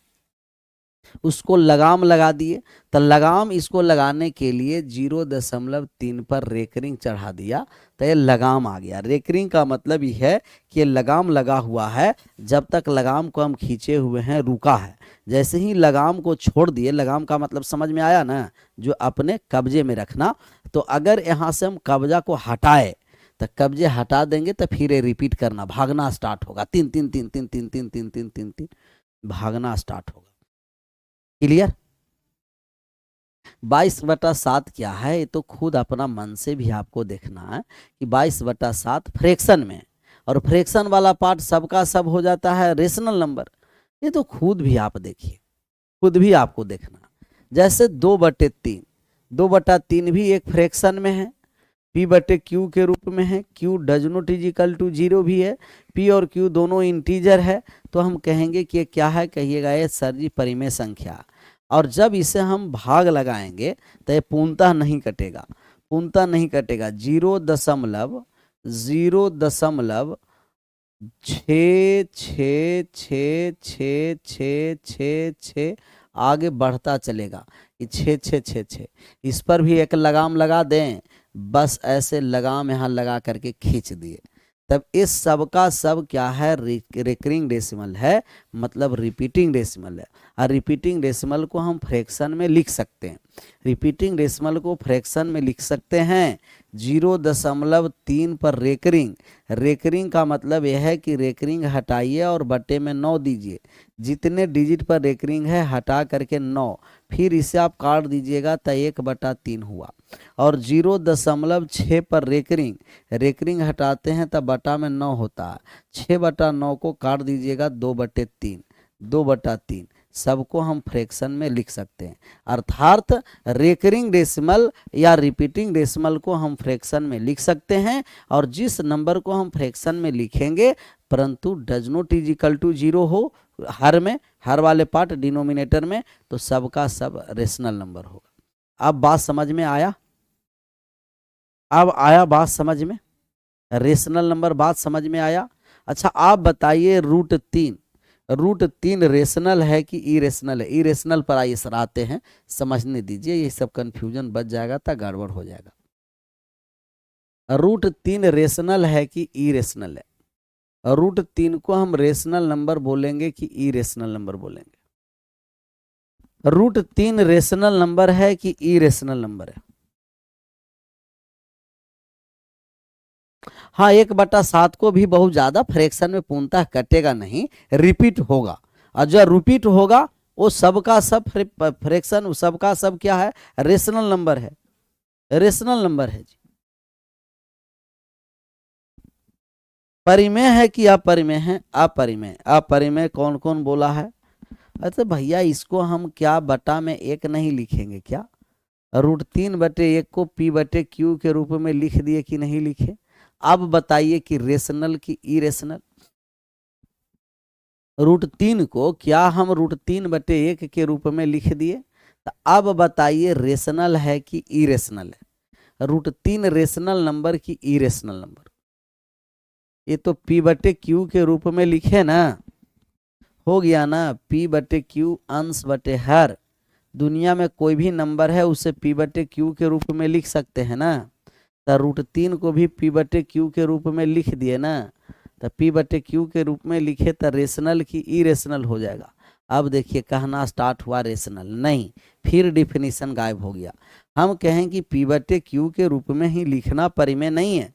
उसको लगाम लगा दिए, तो लगाम इसको लगाने के लिए 0.3 पर रेकरिंग चढ़ा दिया, तो ये लगाम आ गया। रेकरिंग का मतलब यह है कि ये लगाम लगा हुआ है, जब तक लगाम को हम खींचे हुए हैं रुका है। जैसे ही लगाम को छोड़ दिए, लगाम का मतलब समझ में आया ना, जो अपने कब्जे में रखना। तो अगर यहाँ से हम कब्जा को हटाए, तो कब्जे हटा देंगे तो फिर ये रिपीट करना, भागना स्टार्ट होगा, 3 3 3 3 3 3 3 3 3 3 भागना स्टार्ट होगा। क्लियर। 22/7 क्या है, ये तो खुद अपना मन से भी आपको देखना है कि 22/7 फ्रैक्शन में, और फ्रैक्शन वाला पार्ट सबका सब हो जाता है रेशनल नंबर। ये तो खुद भी आप देखिए, खुद भी आपको देखना। जैसे 2/3, 2/3 भी एक फ्रैक्शन में है, पी बटे क्यू के रूप में है। Q does not is equal to 0 भी है, पी और क्यू दोनों इंटीजर है, तो हम कहेंगे कि ये क्या है, कहिएगा ये सर जी परिमेय संख्या। और जब इसे हम भाग लगाएंगे तो ये पूर्णतः नहीं कटेगा, पूर्णतः नहीं कटेगा। 0.6666666 आगे बढ़ता चलेगा, ये 6 इस पर भी एक लगाम लगा दें, बस ऐसे लगाम यहाँ लगा करके खींच दिए, तब इस सब का सब क्या है, रिकरिंग डेसिमल है, मतलब रिपीटिंग डेसिमल है। और रिपीटिंग डेसिमल को हम फ्रैक्शन में लिख सकते हैं, रिपीटिंग डेसिमल को फ्रैक्शन में लिख सकते हैं। 0.3 पर रेकरिंग। रेकरिंग का मतलब यह है कि रेकरिंग हटाइए और बटे में 9 दीजिए। जितने डिजिट पर रेकरिंग है हटा करके 9, फिर इसे आप काट दीजिएगा तो 1/3 हुआ। और 0.6 पर रेकरिंग, रेकरिंग हटाते हैं तब बटा में 9 होता है। 6/9 को काट दीजिएगा 2/3, 2/3। सबको हम फ्रैक्शन में लिख सकते हैं। अर्थात रेकरिंग डेसिमल या रिपीटिंग डेसिमल को हम फ्रैक्शन में लिख सकते हैं। और जिस नंबर को हम फ्रैक्शन में लिखेंगे परंतु does not is equal to 0 हो हर में, हर वाले पार्ट डिनोमिनेटर में, तो सबका सब रेशनल नंबर होगा। अब बात समझ में आया? अब आया बात समझ में? रेशनल नंबर बात समझ में आया? अच्छा आप बताइए √3 रेशनल है कि इरेशनल है? इरेशनल पर आइए सर आते हैं, समझने दीजिए, ये सब कंफ्यूजन बच जाएगा तो गड़बड़ हो जाएगा। √3 रेशनल है कि इरेशनल है? √3 को हम रेशनल नंबर बोलेंगे कि इरेशनल नंबर बोलेंगे? √3 रेशनल नंबर है कि इरेशनल नंबर है? हाँ 1/7 को भी बहुत ज्यादा फ्रैक्शन में पूर्णतः कटेगा नहीं, रिपीट होगा। और जो रिपीट होगा वो सबका सब फ्रैक्शन, सबका सब क्या है? रेशनल नंबर है, रेशनल नंबर है जी। परिमेय है कि अपरिमेय है? अपरिमेय। अपरिमेय कौन कौन बोला है? अच्छा भैया इसको हम क्या बटा में 1 नहीं लिखेंगे क्या? √3/1 को P/Q के रूप में लिख दिए कि नहीं लिखे? अब बताइए कि रेशनल की इरेशनल? √3 को क्या हम √3/1 के रूप में लिख दिए? तो अब बताइए रेशनल है कि इरेशनल है? √3 रेशनल नंबर की इरेशनल नंबर? ये तो P/Q के रूप में लिखे ना, हो गया ना? P/Q अंश बटे हर। दुनिया में कोई भी नंबर है उसे P/Q के रूप में लिख सकते हैं ना? तो √3 को भी P/Q के रूप में लिख दिए ना, तो P/Q के रूप में लिखे तो रेशनल की इरेशनल हो जाएगा। अब देखिए कहना स्टार्ट हुआ रेशनल नहीं, फिर डिफिनीशन गायब हो गया। हम कहें कि P/Q के रूप में ही लिखना परिमेय नहीं है।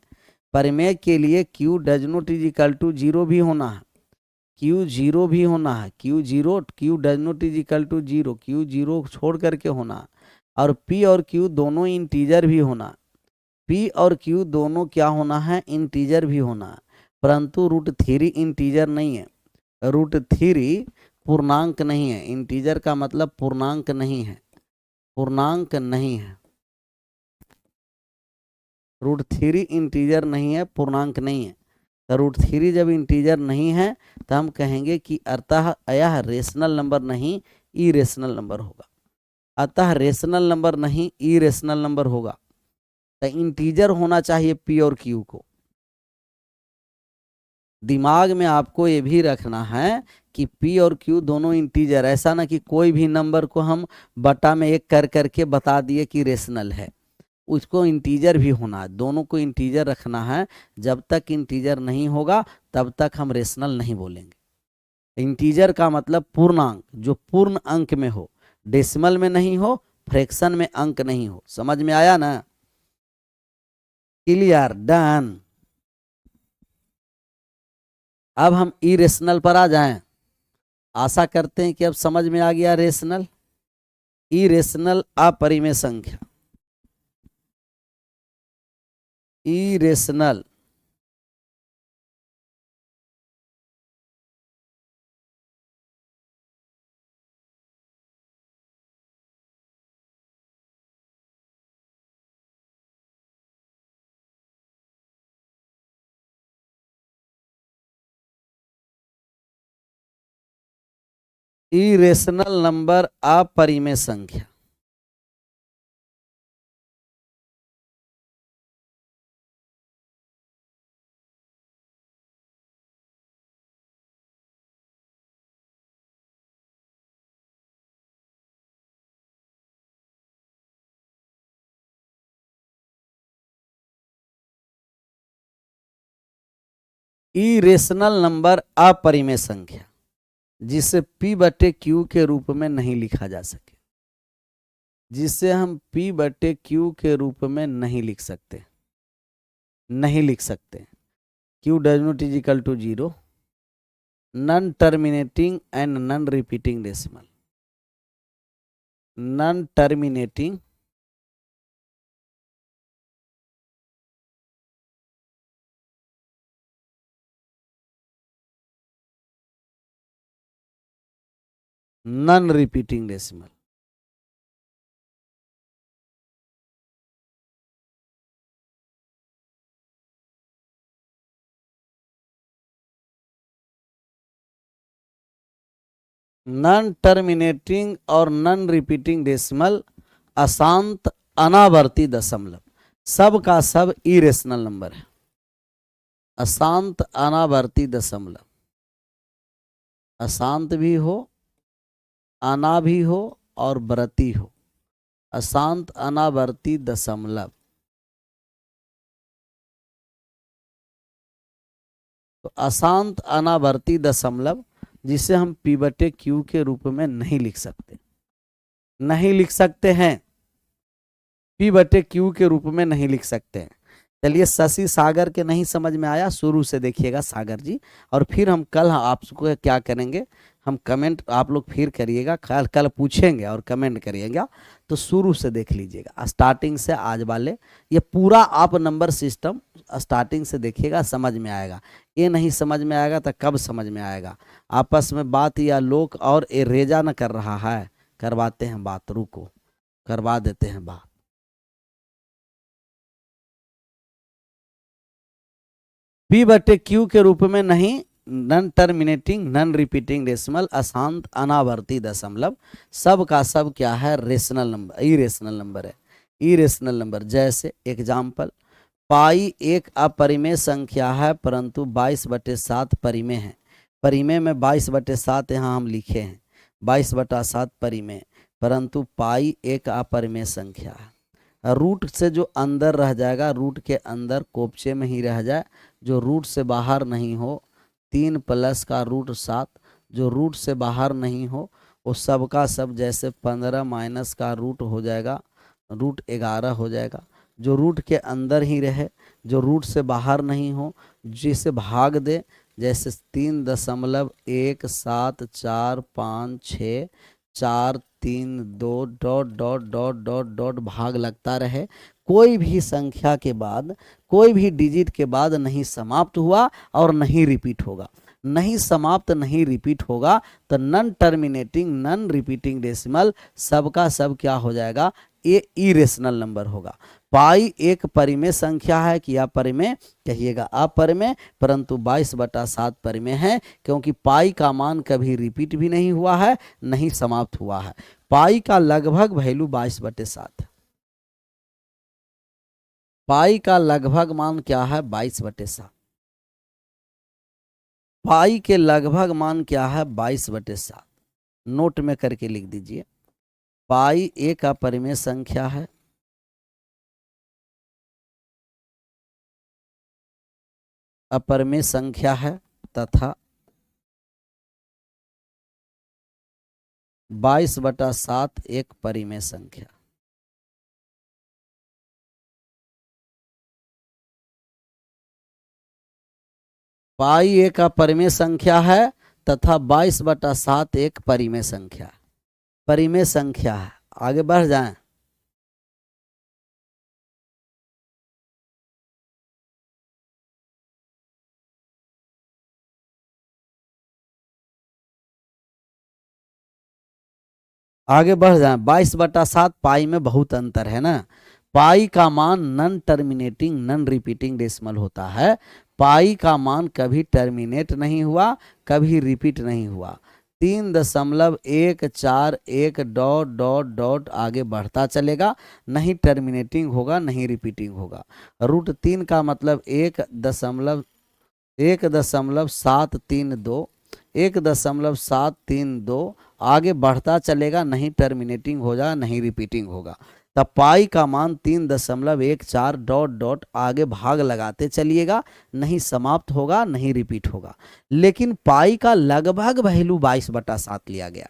परिमेय के लिए Q does not is equal to 0 भी होना है, Q 0 भी होना है, Q does not is equal to 0, Q 0 छोड़ करके होना, और P और Q दोनों इंटीजर भी होना। P और Q दोनों क्या होना है? इंटीजर भी होना है। परंतु √3 इंटीजर नहीं है, √3 पूर्णांक नहीं है। इंटीजर का मतलब पूर्णांक नहीं है, पूर्णांक नहीं है। √3 इंटीजर नहीं है, पूर्णांक नहीं है। तो √3 जब इंटीजर नहीं है तो हम कहेंगे कि अतः यह रेशनल नंबर नहीं इरेशनल नंबर होगा। अतः रेशनल नंबर नहीं इरेशनल नंबर होगा। तो इंटीजर होना चाहिए P और Q को। दिमाग में आपको ये भी रखना है कि P और Q दोनों इंटीजर, ऐसा ना कि कोई भी नंबर को हम बटा में 1 कर करके बता दिए कि रेशनल है। उसको इंटीजर भी होना है, दोनों को इंटीजर रखना है। जब तक इंटीजर नहीं होगा तब तक हम रेशनल नहीं बोलेंगे। इंटीजर का मतलब पूर्णांक, जो पूर्ण अंक में हो, डेसिमल में नहीं हो, फ्रैक्शन में अंक नहीं हो। समझ में आया ना? क्लियर? डन। अब हम इरेशनल पर आ जाएं। आशा करते हैं कि अब समझ में आ गया रेशनल। इरेशनल अपरिमेय संख्या, इरेशनल इरेशनल नंबर अपरिमेय संख्या। इरेशनल नंबर अपरिमेय संख्या जिसे P/Q के रूप में नहीं लिखा जा सके, जिसे हम P/Q के रूप में नहीं लिख सकते। नहीं लिख सकते। Q does not is equal to 0, non terminating and non repeating decimal, non terminating non repeating decimal. Non terminating और नन रिपीटिंग डेसिमल अशांत अनावर्ती दशमलव, सब का सब इरेशनल नंबर है। अशांत अनावर्ती दशमलव, अशांत भी हो, अना भी हो और वर्ती हो, अशांत अनावर्ती दशमलव। तो अशांत अनावर्ती दशमलव जिसे हम P/Q के रूप में नहीं लिख सकते, नहीं लिख सकते हैं, P/Q के रूप में नहीं लिख सकते हैं। चलिए शशि सागर के नहीं समझ में आया, शुरू से देखिएगा सागर जी, और फिर हम कल आपको क्या करेंगे, हम कमेंट आप लोग फिर करिएगा, कल पूछेंगे और कमेंट करिएगा, तो शुरू से देख लीजिएगा, स्टार्टिंग से आज वाले ये पूरा आप नंबर सिस्टम स्टार्टिंग से देखिएगा, समझ में आएगा। ये नहीं समझ में आएगा तो कब समझ में आएगा। आपस में बात या लोग और ये रेजा न कर रहा है, करवाते हैं बात, रुको करवा देते हैं बात। P/Q के रूप में नहीं, non terminating non repeating decimal अशांत अनावर्ती दशमलव, सब का सब क्या है, रेशनल नंबर, इरेशनल नंबर है, इरेशनल नंबर। जैसे एग्जाम्पल, पाई एक अपरिमेय संख्या है परंतु 22/7 परिमेय है। परिमेय में 22/7 यहाँ हम लिखे हैं, 22/7 परिमेय, परंतु पाई एक अपरिमेय संख्या है। रूट से जो अंदर रह जाएगा, रूट के अंदर कोपचे में ही रह जाए, जो रूट से बाहर नहीं हो, 3 + का रूट 7, जो रूट से बाहर नहीं हो वो सब का सब, जैसे 15 - का रूट हो जाएगा, रूट 11 हो जाएगा। जो रूट के अंदर ही रहे, जो रूट से बाहर नहीं हो, जिसे भाग दे, जैसे 3.17456 4 3 2 dot dot dot dot dot भाग लगता रहे, कोई भी संख्या के बाद, कोई भी डिजिट के बाद नहीं समाप्त हुआ और नहीं रिपीट होगा, नहीं समाप्त नहीं रिपीट होगा, तो non terminating non repeating decimal सब का सब क्या हो जाएगा, ये इरेशनल नंबर होगा। पाई एक परिमेय संख्या है कि अपरिमेय, कहिएगा अपरिमेय, परंतु 22/7 परिमेय है, क्योंकि पाई का मान कभी रिपीट भी नहीं हुआ है, नहीं समाप्त हुआ है। पाई का लगभग वैल्यू 22/7 है। पाई का लगभग मान क्या है, 22/7। पाई के लगभग मान क्या है, 22/7। नोट में करके लिख दीजिए, पाई एक अपरिमेय संख्या है, अपरिमेय संख्या है तथा 22/7 एक परिमेय संख्या। पाई एक अपरिमेय संख्या है तथा 22/7 एक परिमेय संख्या, परिमेय संख्या है। आगे बढ़ जाएं, आगे बढ़ जाएं। 22/7 पाई में बहुत अंतर है ना। पाई का मान non terminating non repeating decimal होता है। पाई का मान कभी टर्मिनेट नहीं हुआ, कभी रिपीट नहीं हुआ। 3.141 डॉट डॉट डॉट आगे बढ़ता चलेगा, नहीं टर्मिनेटिंग होगा, नहीं रिपीटिंग होगा। √3 का मतलब 1.732, 1.732 आगे बढ़ता चलेगा, नहीं टर्मिनेटिंग होगा, नहीं रिपीटिंग होगा। तब पाई का मान 3.14 डॉट डॉट आगे भाग लगाते चलिएगा, नहीं समाप्त होगा नहीं रिपीट होगा। लेकिन पाई का लगभग वैल्यू 22/7 लिया गया।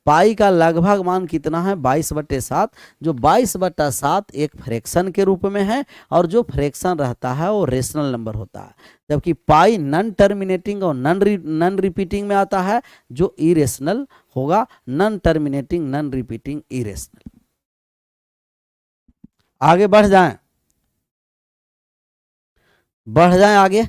पाई का लगभग मान कितना है 22/7, जो 22/7 एक फ्रैक्शन के रूप में है, और जो फ्रैक्शन रहता है वो रेशनल नंबर होता है। जबकि पाई नॉन टर्मिनेटिंग और नॉन रिपीटिंग में आता है, जो इरेशनल होगा, non terminating non repeating irrational. आगे बढ़ जाएं आगे।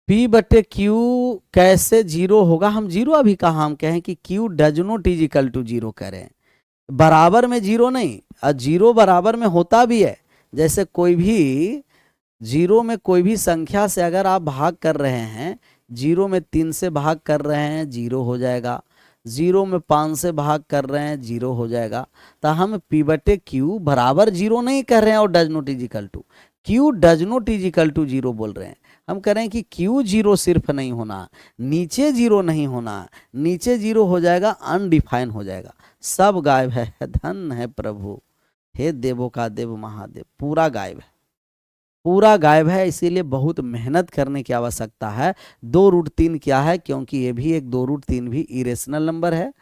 P/Q कैसे जीरो होगा? हम जीरो अभी कहा, हम कहें कि Q does not is equal to zero करें, बराबर में जीरो नहीं, और जीरो बराबर में होता भी है। जैसे कोई भी जीरो में कोई भी संख्या से अगर आप भाग कर रहे हैं, जीरो में 3 से भाग कर रहे हैं, जीरो हो जाएगा। जीरो में 5 से भाग कर रहे हैं, जीरो हो जाएगा। तो हम P/Q बराबर जीरो नहीं कर रहे हैं और does not is equal to, Q does not is equal to zero बोल रहे हैं। हम कह रहे हैं कि Q जीरो सिर्फ नहीं होना, नीचे जीरो नहीं होना, नीचे जीरो हो जाएगा अनडिफाइन हो जाएगा, सब गायब है। धन है प्रभु, हे देवों का देव महादेव, पूरा गायब है, पूरा गायब है। इसीलिए बहुत मेहनत करने की आवश्यकता है। 2√3 क्या है? क्योंकि ये भी एक 2√3 भी इरेशनल नंबर है,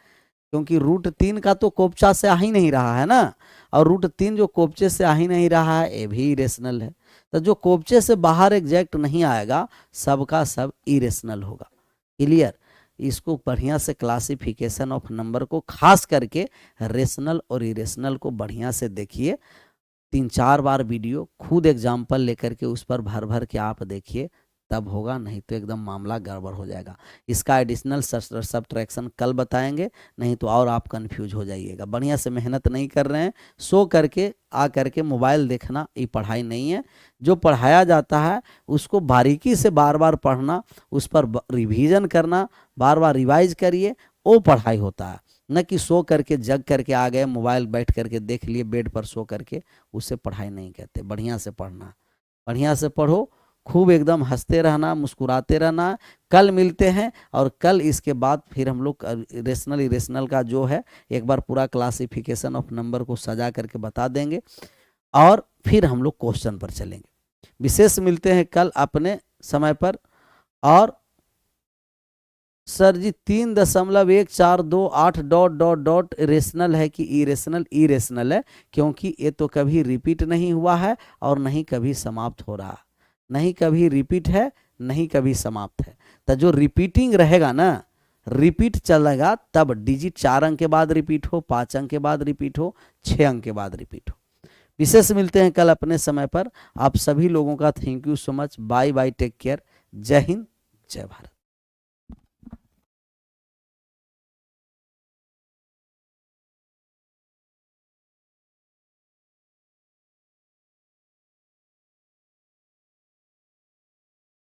क्योंकि √3 का तो कोपचा से आ ही नहीं रहा है ना, और √3 जो कोपचे से आ ही नहीं रहा है, ये भी इरेशनल है। तो जो कोपचे से बाहर एग्जैक्ट नहीं आएगा, सबका सब इरेशनल होगा। क्लियर? इसको बढ़िया से क्लासिफिकेशन ऑफ नंबर को खास करके रेशनल और इरेशनल को बढ़िया से देखिए। 3-4 बार वीडियो खुद एग्जाम्पल लेकर के उस पर भर भर के आप देखिए, तब होगा, नहीं तो एकदम मामला गड़बड़ हो जाएगा। इसका एडिशनल सब्ट्रैक्शन कल बताएंगे, नहीं तो और आप कंफ्यूज हो जाइएगा। बढ़िया से मेहनत नहीं कर रहे हैं, सो करके आ करके मोबाइल देखना ये पढ़ाई नहीं है। जो पढ़ाया जाता है उसको बारीकी से बार बार पढ़ना, उस पर रिवीजन करना, बार बार रिवाइज करिए, वो पढ़ाई होता है। न कि सो करके जग करके आ गए, मोबाइल बैठ करके देख लिए बेड पर सो करके, उससे पढ़ाई नहीं कहते। बढ़िया से पढ़ना, बढ़िया से पढ़ो, खूब एकदम हंसते रहना, मुस्कुराते रहना। कल मिलते हैं, और कल इसके बाद फिर हम लोग रेशनल इरेशनल का जो है एक बार पूरा क्लासिफिकेशन ऑफ नंबर को सजा करके बता देंगे, और फिर हम लोग क्वेश्चन पर चलेंगे। विशेष मिलते हैं कल अपने समय पर। और सर जी 3.142 डॉट डॉट डॉट रेशनल है कि इरेशनल? इरेशनल है, क्योंकि ये तो कभी रिपीट नहीं हुआ है और नहीं कभी समाप्त हो रहा, नहीं कभी रिपीट है नहीं कभी समाप्त है। तो जो रिपीटिंग रहेगा ना, रिपीट चलेगा, तब डिजिट 4 अंक के बाद रिपीट हो, 5 अंक के बाद रिपीट हो, 6 अंक के बाद रिपीट हो। विशेष मिलते हैं कल अपने समय पर। आप सभी लोगों का thank you so much. Bye bye, take care, जय हिंद, जय भारत।